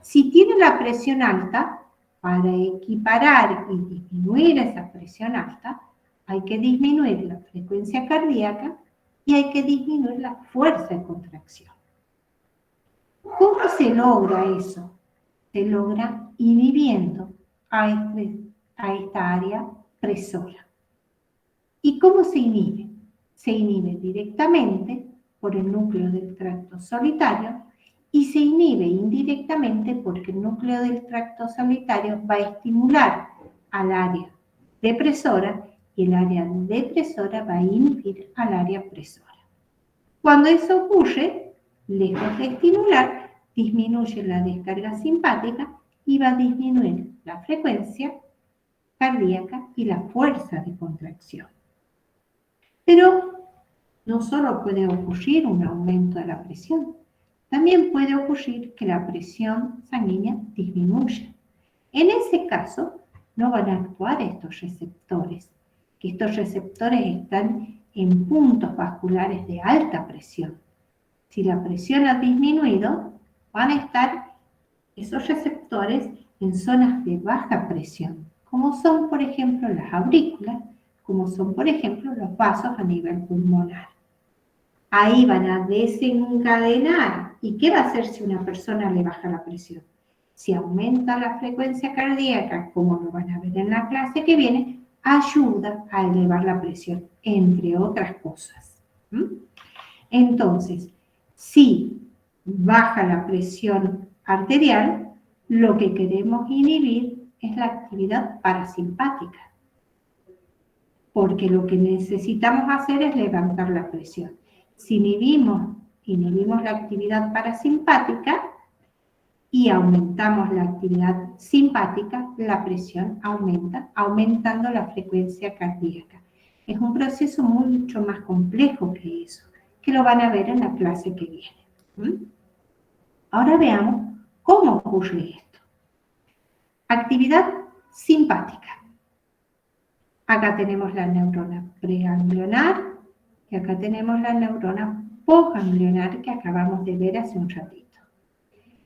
Si tiene la presión alta, para equiparar y disminuir esa presión alta, hay que disminuir la frecuencia cardíaca y hay que disminuir la fuerza de contracción. ¿Cómo se logra eso? Se logra inhibiendo a esta área presora. ¿Y cómo se inhibe? Se inhibe directamente por el núcleo del tracto solitario y se inhibe indirectamente porque el núcleo del tracto solitario va a estimular al área depresora y el área depresora va a inhibir al área presora. Cuando eso ocurre, lejos de estimular, disminuye la descarga simpática y va a disminuir la frecuencia cardíaca y la fuerza de contracción. Pero no solo puede ocurrir un aumento de la presión, también puede ocurrir que la presión sanguínea disminuya. En ese caso, no van a actuar estos receptores, que estos receptores están en puntos vasculares de alta presión. Si la presión ha disminuido, van a estar esos receptores en zonas de baja presión, como son, por ejemplo, las aurículas, como son, por ejemplo, los vasos a nivel pulmonar. Ahí van a desencadenar. ¿Y qué va a hacer si una persona le baja la presión? Si aumenta la frecuencia cardíaca, como lo van a ver en la clase que viene, ayuda a elevar la presión, entre otras cosas. Entonces, si baja la presión arterial, lo que queremos inhibir es la actividad parasimpática, porque lo que necesitamos hacer es levantar la presión. Si inhibimos la actividad parasimpática y aumentamos la actividad simpática, la presión aumenta, aumentando la frecuencia cardíaca. Es un proceso mucho más complejo que eso, que lo van a ver en la clase que viene. Ahora veamos cómo ocurre esto. Actividad simpática. Acá tenemos la neurona preganglionar y acá tenemos la neurona postganglionar que acabamos de ver hace un ratito.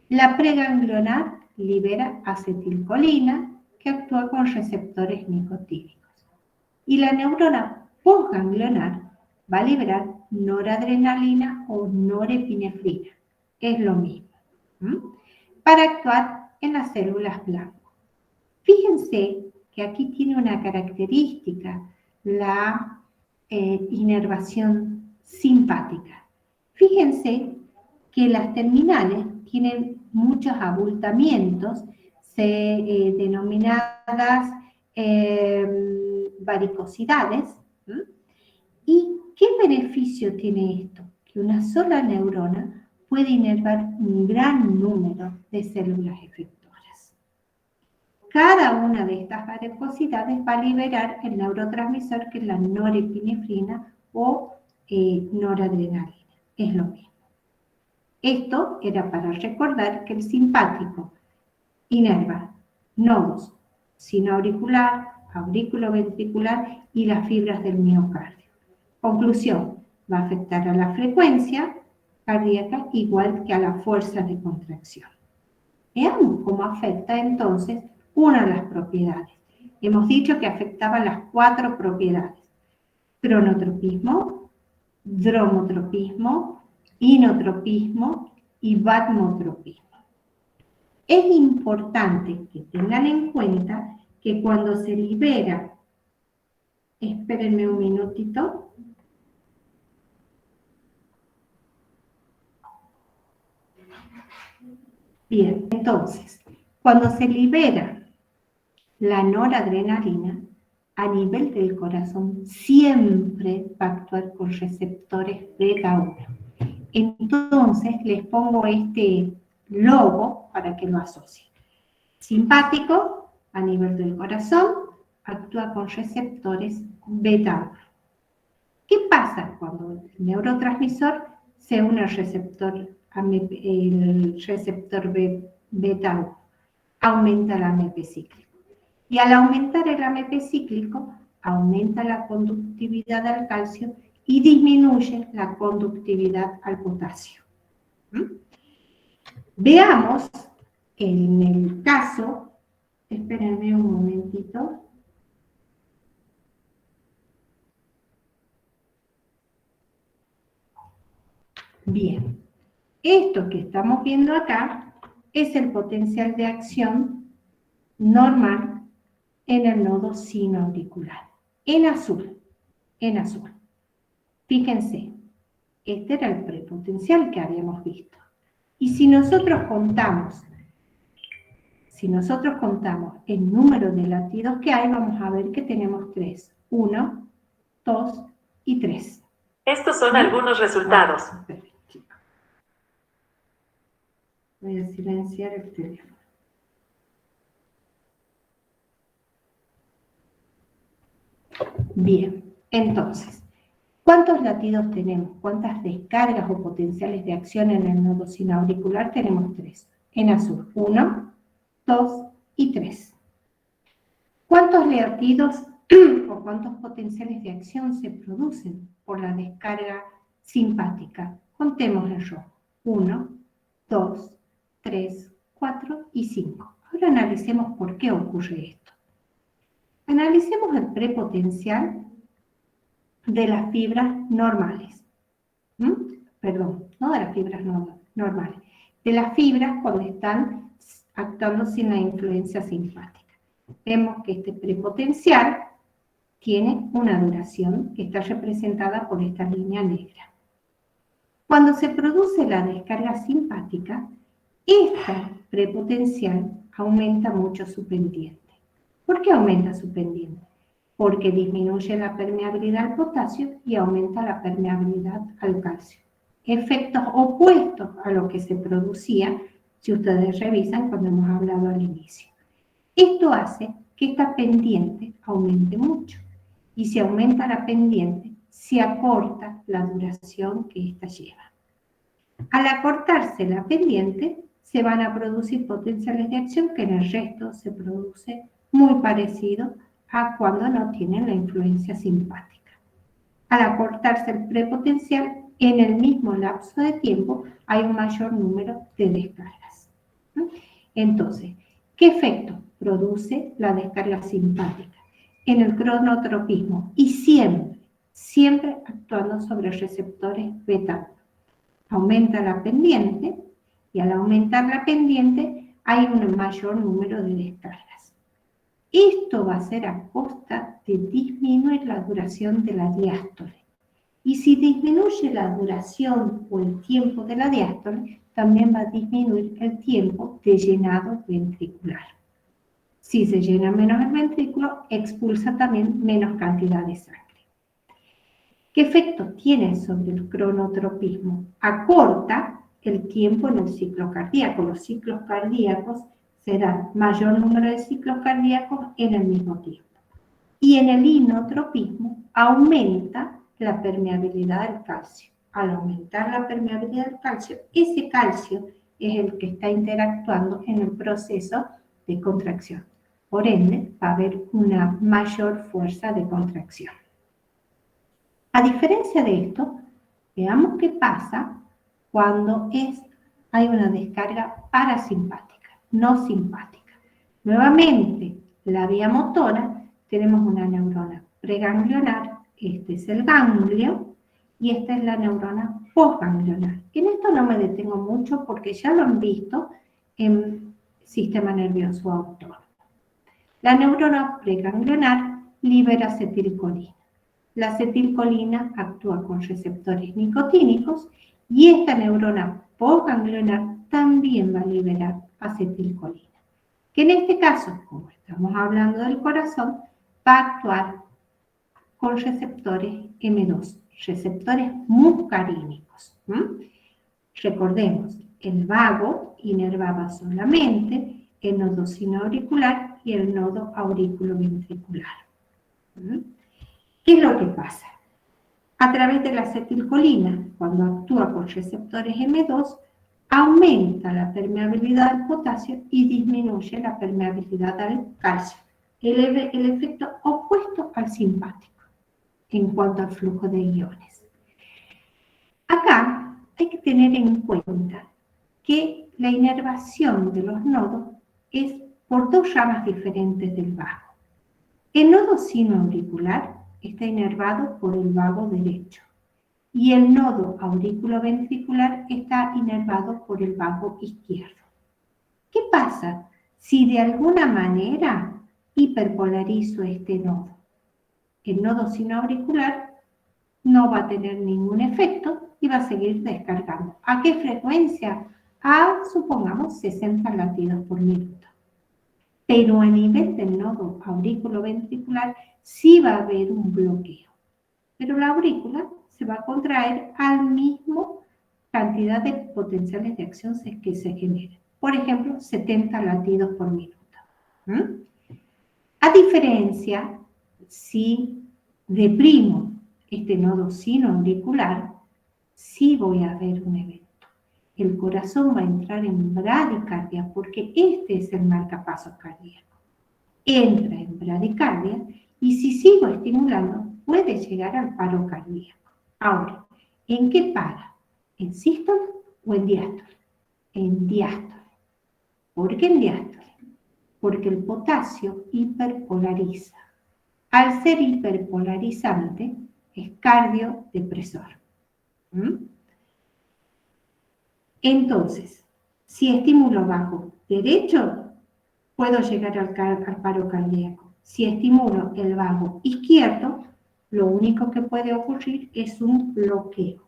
La preganglionar libera acetilcolina que actúa con receptores nicotínicos. Y la neurona postganglionar va a liberar noradrenalina o norepinefrina, es lo mismo, para actuar en las células blanco. Fíjense que aquí tiene una característica, la inervación simpática. Fíjense que las terminales tienen muchos abultamientos, denominadas varicosidades. ¿Y qué beneficio tiene esto? Que una sola neurona puede inervar un gran número de células efectoras. Cada una de estas varicosidades va a liberar el neurotransmisor que es la norepinefrina o noradrenalina. Es lo mismo. Esto era para recordar que el simpático inerva nodos sinoauricular, auriculoventricular y las fibras del miocardio. Conclusión, va a afectar a la frecuencia cardíaca igual que a la fuerza de contracción. Veamos cómo afecta entonces una de las propiedades. Hemos dicho que afectaba las 4 propiedades: cronotropismo, dromotropismo, inotropismo y batmotropismo. Es importante que tengan en cuenta que cuando se libera, espérenme un minutito, bien, entonces, cuando se libera la noradrenalina, a nivel del corazón siempre va a actuar con receptores beta 1. Entonces les pongo este logo para que lo asocien. Simpático, a nivel del corazón, actúa con receptores beta 1. ¿Qué pasa cuando el neurotransmisor se une al receptor beta 1. Aumenta el AMP cíclico. Y al aumentar el AMP cíclico, aumenta la conductividad al calcio y disminuye la conductividad al potasio. Veamos en el caso, espérenme un momentito. Bien, esto que estamos viendo acá es el potencial de acción normal en el nodo sinoauricular, en azul, en azul. Fíjense, este era el prepotencial que habíamos visto. Y si nosotros contamos el número de latidos que hay, vamos a ver que tenemos 3. 1, 2 y 3. Estos son algunos resultados. Voy a silenciar el teléfono. Bien, entonces, ¿cuántos latidos tenemos? ¿Cuántas descargas o potenciales de acción en el nodo sinoauricular? Tenemos 3. En azul, 1, 2 y 3. ¿Cuántos latidos o cuántos potenciales de acción se producen por la descarga simpática? Contemos en rojo. 1, 2, 3, 4 y 5. Ahora analicemos por qué ocurre esto. Analicemos el prepotencial de las fibras normales. Perdón, no de las fibras normales. De las fibras cuando están actuando sin la influencia simpática. Vemos que este prepotencial tiene una duración que está representada por esta línea negra. Cuando se produce la descarga simpática, esta prepotencial aumenta mucho su pendiente. ¿Por qué aumenta su pendiente? Porque disminuye la permeabilidad al potasio y aumenta la permeabilidad al calcio. Efectos opuestos a lo que se producía, si ustedes revisan cuando hemos hablado al inicio. Esto hace que esta pendiente aumente mucho. Y si aumenta la pendiente, se acorta la duración que ésta lleva. Al acortarse la pendiente, se van a producir potenciales de acción que en el resto se produce muy parecido a cuando no tienen la influencia simpática. Al acortarse el prepotencial, en el mismo lapso de tiempo hay un mayor número de descargas. Entonces, ¿qué efecto produce la descarga simpática? En el cronotropismo y siempre actuando sobre receptores beta. Aumenta la pendiente y al aumentar la pendiente hay un mayor número de descargas. Esto va a ser a costa de disminuir la duración de la diástole. Y si disminuye la duración o el tiempo de la diástole, también va a disminuir el tiempo de llenado ventricular. Si se llena menos el ventrículo, expulsa también menos cantidad de sangre. ¿Qué efecto tiene sobre el cronotropismo? Acorta el tiempo en el ciclo cardíaco. Los ciclos cardíacos se dan mayor número de ciclos cardíacos en el mismo tiempo. Y en el inotropismo aumenta la permeabilidad del calcio. Al aumentar la permeabilidad del calcio, ese calcio es el que está interactuando en el proceso de contracción. Por ende, va a haber una mayor fuerza de contracción. A diferencia de esto, veamos qué pasa cuando hay una descarga parasimpática, no simpática. Nuevamente, la vía motora, tenemos una neurona preganglionar, este es el ganglio, y esta es la neurona postganglionar. En esto no me detengo mucho porque ya lo han visto en sistema nervioso autónomo. La neurona preganglionar libera acetilcolina. La acetilcolina actúa con receptores nicotínicos y esta neurona postganglionar también va a liberar acetilcolina, que en este caso, como estamos hablando del corazón, va a actuar con receptores M2, receptores muscarínicos. Recordemos, el vago inervaba solamente el nodo sinoauricular y el nodo auriculoventricular. ¿Qué es lo que pasa? A través de la acetilcolina, cuando actúa con receptores M2, aumenta la permeabilidad al potasio y disminuye la permeabilidad al calcio. El efecto opuesto al simpático en cuanto al flujo de iones. Acá hay que tener en cuenta que la inervación de los nodos es por dos ramas diferentes del vago. El nodo sinoauricular está inervado por el vago derecho y el nodo auriculoventricular está inervado por el vago izquierdo. ¿Qué pasa si de alguna manera hiperpolarizo este nodo? El nodo sinoauricular no va a tener ningún efecto y va a seguir descargando. ¿A qué frecuencia? A, supongamos, 60 latidos por minuto. Pero a nivel del nodo auriculoventricular sí va a haber un bloqueo. Pero la aurícula se va a contraer al mismo cantidad de potenciales de acción que se generen. Por ejemplo, 70 latidos por minuto. A diferencia, si deprimo este nodo sinoauricular, sí voy a ver un evento. El corazón va a entrar en bradicardia porque este es el marcapasos cardíaco. Entra en bradicardia y si sigo estimulando, puede llegar al paro cardíaco. Ahora, ¿en qué para? ¿En sístole o en diástole? En diástole. ¿Por qué en diástole? Porque el potasio hiperpolariza. Al ser hiperpolarizante, es cardiodepresor. Entonces, si estimulo bajo derecho, puedo llegar al paro cardíaco. Si estimulo el vago izquierdo, lo único que puede ocurrir es un bloqueo.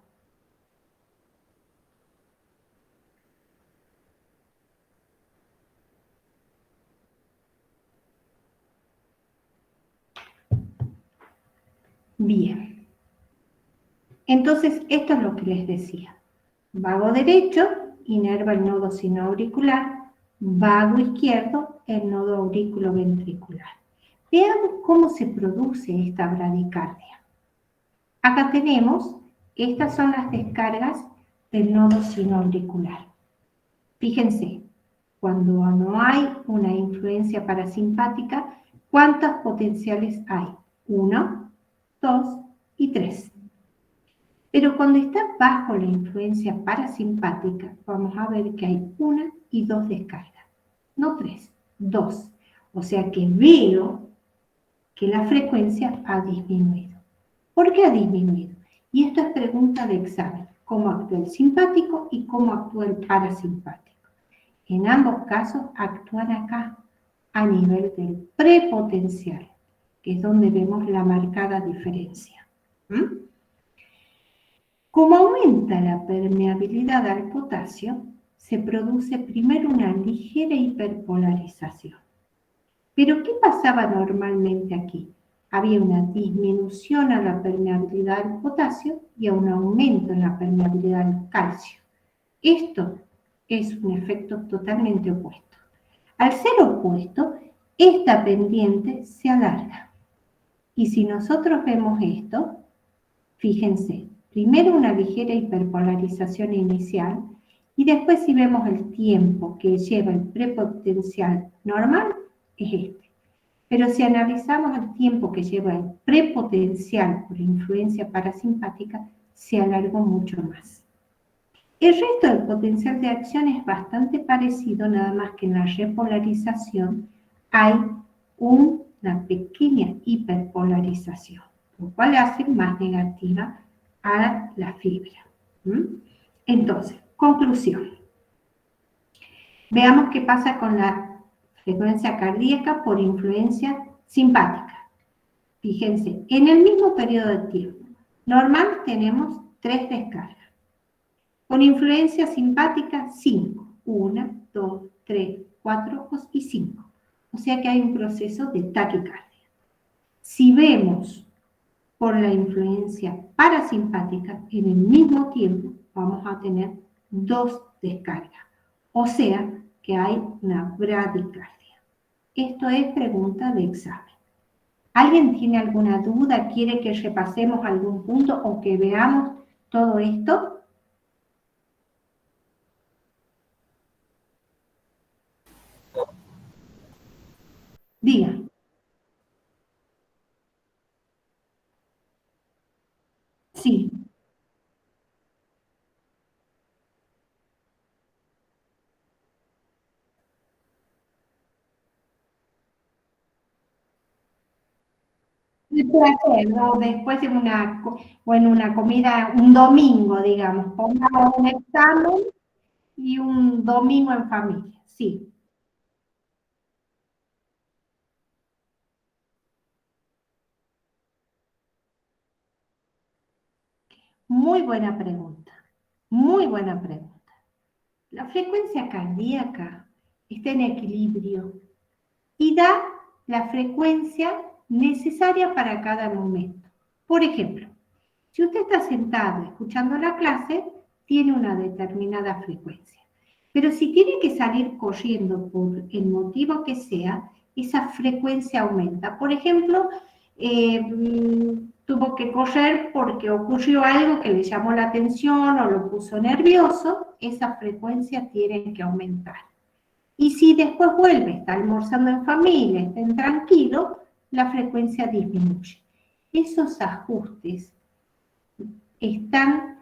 Bien. Entonces, esto es lo que les decía. Vago derecho inerva el nodo sinoauricular, vago izquierdo el nodo auriculoventricular. Veamos cómo se produce esta bradicardia. Acá tenemos, estas son las descargas del nodo sinoauricular. Fíjense, cuando no hay una influencia parasimpática, ¿cuántos potenciales hay? 1, 2 y 3. Pero cuando está bajo la influencia parasimpática, vamos a ver que hay 1 y 2 descargas. No 3, 2. O sea que veo que la frecuencia ha disminuido. ¿Por qué ha disminuido? Y esto es pregunta de examen. ¿Cómo actúa el simpático y cómo actúa el parasimpático? En ambos casos actúan acá, a nivel del prepotencial, que es donde vemos la marcada diferencia. Como aumenta la permeabilidad al potasio, se produce primero una ligera hiperpolarización. ¿Pero qué pasaba normalmente aquí? Había una disminución a la permeabilidad al potasio y a un aumento en la permeabilidad al calcio. Esto es un efecto totalmente opuesto. Al ser opuesto, esta pendiente se alarga. Y si nosotros vemos esto, fíjense, primero una ligera hiperpolarización inicial y después si vemos el tiempo que lleva el prepotencial normal, es este. Pero si analizamos el tiempo que lleva el prepotencial por influencia parasimpática, se alargó mucho más. El resto del potencial de acción es bastante parecido, nada más que en la repolarización hay una pequeña hiperpolarización, lo cual hace más negativa a la fibra. Entonces, conclusión. Veamos qué pasa con la frecuencia cardíaca por influencia simpática. Fíjense, en el mismo periodo de tiempo, normal tenemos 3 descargas. Con influencia simpática, 5. 1, 2, 3, 4 y 5. O sea que hay un proceso de taquicardia. Si vemos por la influencia parasimpática, en el mismo tiempo vamos a tener 2 descargas. O sea que hay una bradicardia. Esto es pregunta de examen. ¿Alguien tiene alguna duda? ¿Quiere que repasemos algún punto o que veamos todo esto? Diga. Sí. El placer, ¿no? Después de o en una comida, un domingo, digamos, pongamos un examen y un domingo en familia, sí. Muy buena pregunta, muy buena pregunta. La frecuencia cardíaca está en equilibrio y da la frecuencia necesaria para cada momento. Por ejemplo, si usted está sentado escuchando la clase, tiene una determinada frecuencia. Pero si tiene que salir corriendo por el motivo que sea, esa frecuencia aumenta. Por ejemplo, tuvo que correr porque ocurrió algo que le llamó la atención o lo puso nervioso, esa frecuencia tiene que aumentar. Y si después vuelve, está almorzando en familia, estén tranquilos, la frecuencia disminuye. Esos ajustes están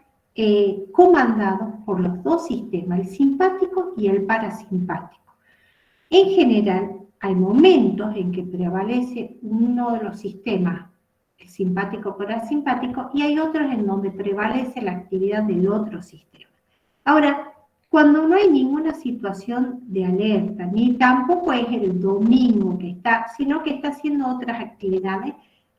comandados por los dos sistemas, el simpático y el parasimpático. En general, hay momentos en que prevalece uno de los sistemas, el simpático parasimpático, y hay otros en donde prevalece la actividad del otro sistema. Ahora, cuando no hay ninguna situación de alerta, ni tampoco es el domingo que está, sino que está haciendo otras actividades,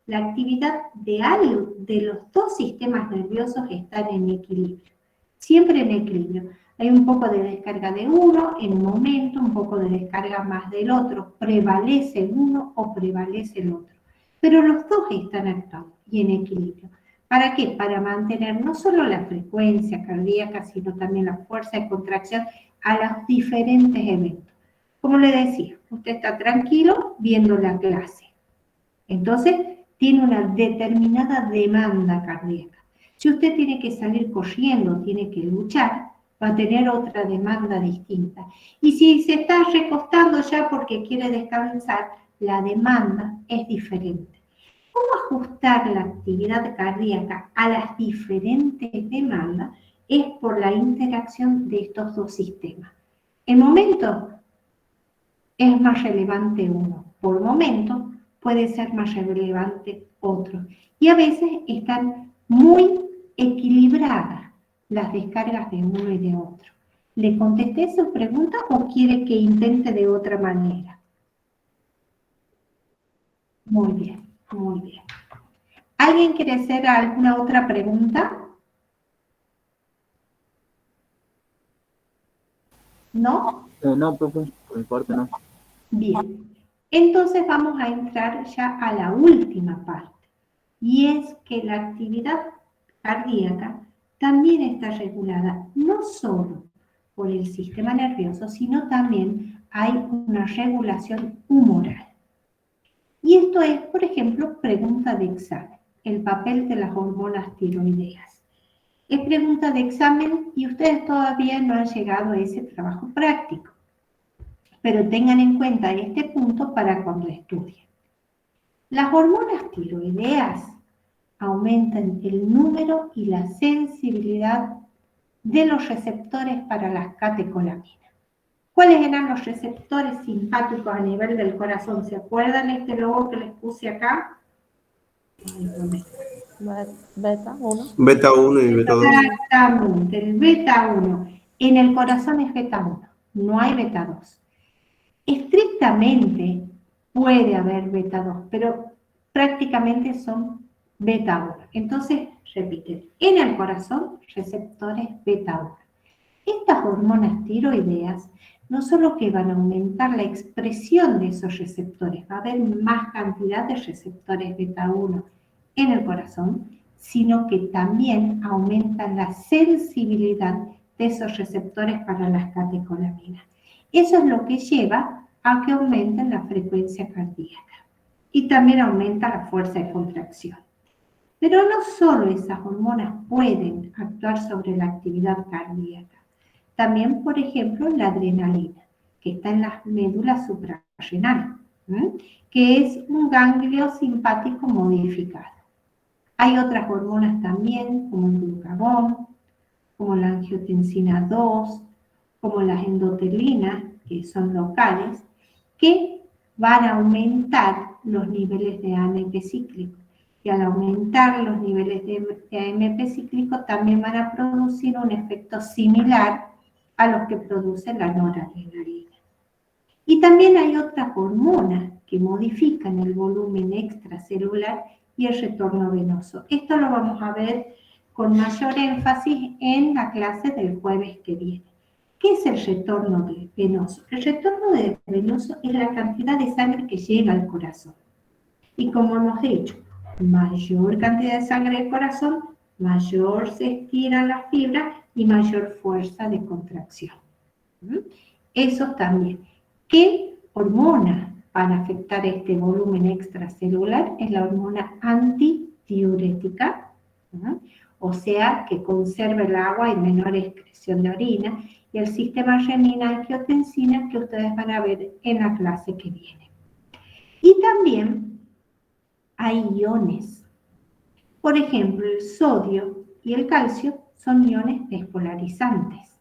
la actividad de los dos sistemas nerviosos están en equilibrio, siempre en equilibrio. Hay un poco de descarga de uno en un momento, un poco de descarga más del otro, prevalece uno o prevalece el otro, pero los dos están actuando y en equilibrio. ¿Para qué? Para mantener no solo la frecuencia cardíaca, sino también la fuerza de contracción a los diferentes eventos. Como le decía, usted está tranquilo viendo la clase. Entonces, tiene una determinada demanda cardíaca. Si usted tiene que salir corriendo, tiene que luchar, va a tener otra demanda distinta. Y si se está recostando ya porque quiere descansar, la demanda es diferente. ¿Cómo ajustar la actividad cardíaca a las diferentes demandas? Es por la interacción de estos dos sistemas. En momentos es más relevante uno, por momento puede ser más relevante otro. Y a veces están muy equilibradas las descargas de uno y de otro. ¿Le contesté su pregunta o quiere que intente de otra manera? Muy bien, muy bien. ¿Alguien quiere hacer alguna otra pregunta? ¿No? No, profe, por mi parte no. Bien. Entonces vamos a entrar ya a la última parte. Y es que la actividad cardíaca también está regulada no solo por el sistema nervioso, sino también hay una regulación humoral. Y esto es, por ejemplo, pregunta de examen, el papel de las hormonas tiroideas. Es pregunta de examen y ustedes todavía no han llegado a ese trabajo práctico, pero tengan en cuenta este punto para cuando estudien. Las hormonas tiroideas aumentan el número y la sensibilidad de los receptores para las catecolaminas. ¿Cuáles eran los receptores simpáticos a nivel del corazón? ¿Se acuerdan este logo que les puse acá? Beta 1. Beta 1 y beta 2. Exactamente, el beta 1. En el corazón es beta 1, no hay beta 2. Estrictamente puede haber beta 2, pero prácticamente son beta 1. Entonces, repiten, en el corazón, receptores beta 1. Estas hormonas tiroideas no solo que van a aumentar la expresión de esos receptores, va a haber más cantidad de receptores beta 1 en el corazón, sino que también aumentan la sensibilidad de esos receptores para las catecolaminas. Eso es lo que lleva a que aumenten la frecuencia cardíaca y también aumenta la fuerza de contracción. Pero no solo esas hormonas pueden actuar sobre la actividad cardíaca. También, por ejemplo, la adrenalina, que está en las médulas suprarrenales. que es un ganglio simpático modificado. Hay otras hormonas también, como el glucagón, como la angiotensina 2, como las endotelinas, que son locales, que van a aumentar los niveles de AMP cíclico. Y al aumentar los niveles de AMP cíclico también van a producir un efecto similar a los que produce la noradrenalina. Y también hay otras hormonas que modifican el volumen extracelular y el retorno venoso. Esto lo vamos a ver con mayor énfasis en la clase del jueves que viene. ¿Qué es el retorno venoso? El retorno venoso es la cantidad de sangre que llega al corazón. Y como hemos dicho, mayor cantidad de sangre al corazón, mayor se estiran las fibras y mayor fuerza de contracción. Eso también. ¿Qué hormona van a afectar este volumen extracelular? Es la hormona antidiurética, o sea, que conserva el agua y menor excreción de orina, y el sistema renina-angiotensina que ustedes van a ver en la clase que viene. Y también hay iones. Por ejemplo, el sodio y el calcio son iones despolarizantes,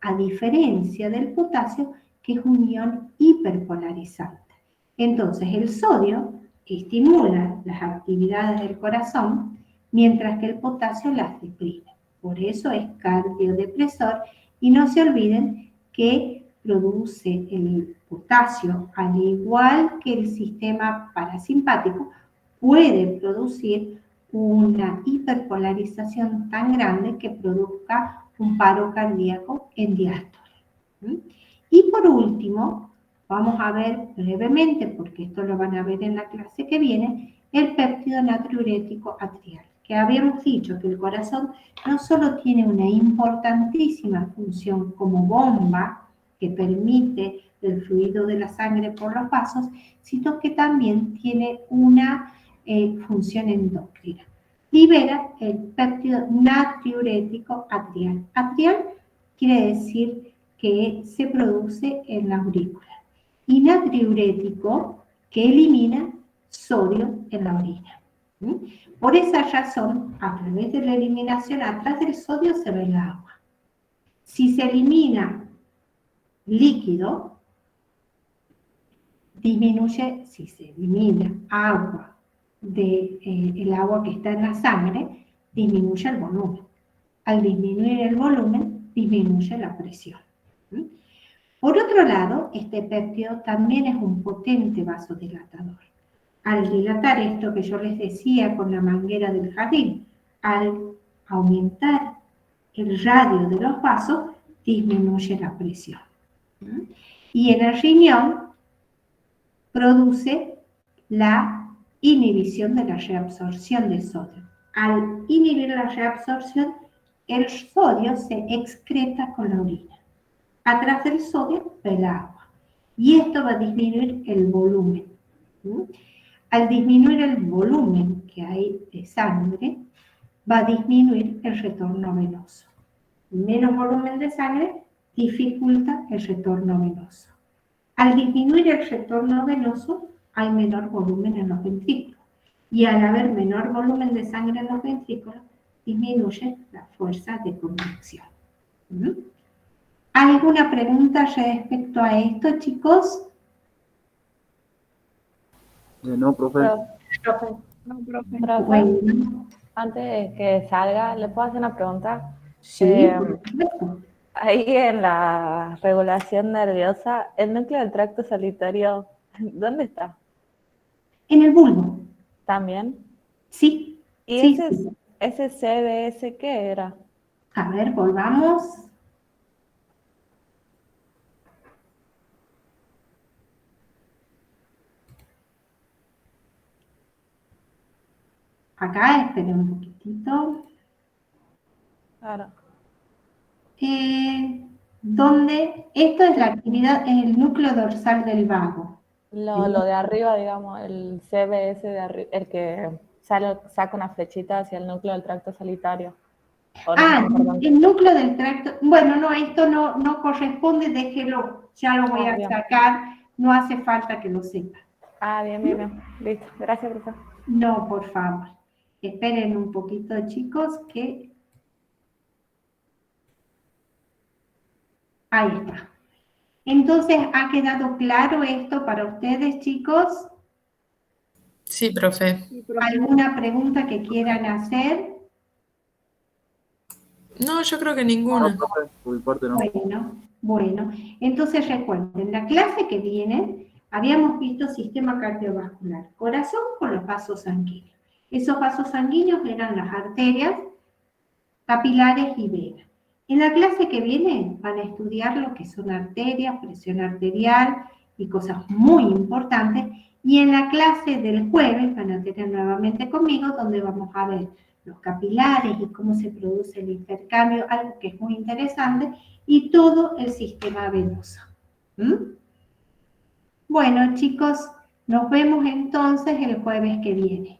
a diferencia del potasio, que es un ion hiperpolarizante. Entonces, el sodio estimula las actividades del corazón, mientras que el potasio las deprime. Por eso es cardiodepresor, y no se olviden que produce el potasio, al igual que el sistema parasimpático, puede producir una hiperpolarización tan grande que produzca un paro cardíaco en diástole. Y por último, vamos a ver brevemente, porque esto lo van a ver en la clase que viene, el péptido natriurético atrial, que habíamos dicho que el corazón no solo tiene una importantísima función como bomba que permite el fluido de la sangre por los vasos, sino que también tiene una función endocrina. Libera el péptido natriurético atrial. Atrial quiere decir que se produce en la aurícula. Y natriurético, que elimina sodio en la orina. Por esa razón, a través de la eliminación, atrás del sodio se va el agua. Si se elimina líquido, disminuye, si se elimina agua del agua que está en la sangre, disminuye el volumen. Al disminuir el volumen, disminuye la presión. Por otro lado, este péptido también es un potente vasodilatador. Al dilatar esto que yo les decía con la manguera del jardín, al aumentar el radio de los vasos, disminuye la presión. Y en el riñón produce la inhibición de la reabsorción de sodio. Al inhibir la reabsorción, el sodio se excreta con la orina. Atrás del sodio, el agua. Y esto va a disminuir el volumen. Al disminuir el volumen que hay de sangre, va a disminuir el retorno venoso. Menos volumen de sangre dificulta el retorno venoso. Al disminuir el retorno venoso, hay menor volumen en los ventrículos. Y al haber menor volumen de sangre en los ventrículos, disminuye la fuerza de contracción. ¿Alguna pregunta respecto a esto, chicos? No, profe. No, profe. Bueno, Antes de que salga, ¿le puedo hacer una pregunta? sí, por supuesto. Ahí en la regulación nerviosa, el núcleo del tracto solitario, ¿dónde está? En el bulbo, ¿También? sí. ¿Y Sí, ese, sí. ese CBS qué era? A ver, volvamos. Acá, esperen un poquitito. Claro. Donde esto es la actividad, es el núcleo dorsal del vago. Lo de arriba, digamos, el CBS de arriba, el que saca una flechita hacia el núcleo del tracto solitario. Perdón. El núcleo del tracto. Bueno, no, esto no corresponde, déjelo, ya lo voy a Bien. sacar no hace falta que lo sepan. Ah, bien, bien, bien. Listo. Gracias, profesor. No, por favor. Esperen un poquito, chicos, que... Ahí está. Entonces, ¿ha quedado claro esto para ustedes, chicos? Sí, profe. Sí, profe. ¿Alguna pregunta que quieran hacer? No, yo creo que No, ninguna. profe, por mi parte no. Bueno. Entonces recuerden, la clase que viene habíamos visto sistema cardiovascular, corazón con los vasos sanguíneos. Esos vasos sanguíneos eran las arterias, capilares y venas. En la clase que viene van a estudiar lo que son arterias, presión arterial y cosas muy importantes. Y en la clase del jueves van a tener nuevamente conmigo donde vamos a ver los capilares y cómo se produce el intercambio, algo que es muy interesante, y todo el sistema venoso. Bueno, chicos, nos vemos entonces el jueves que viene.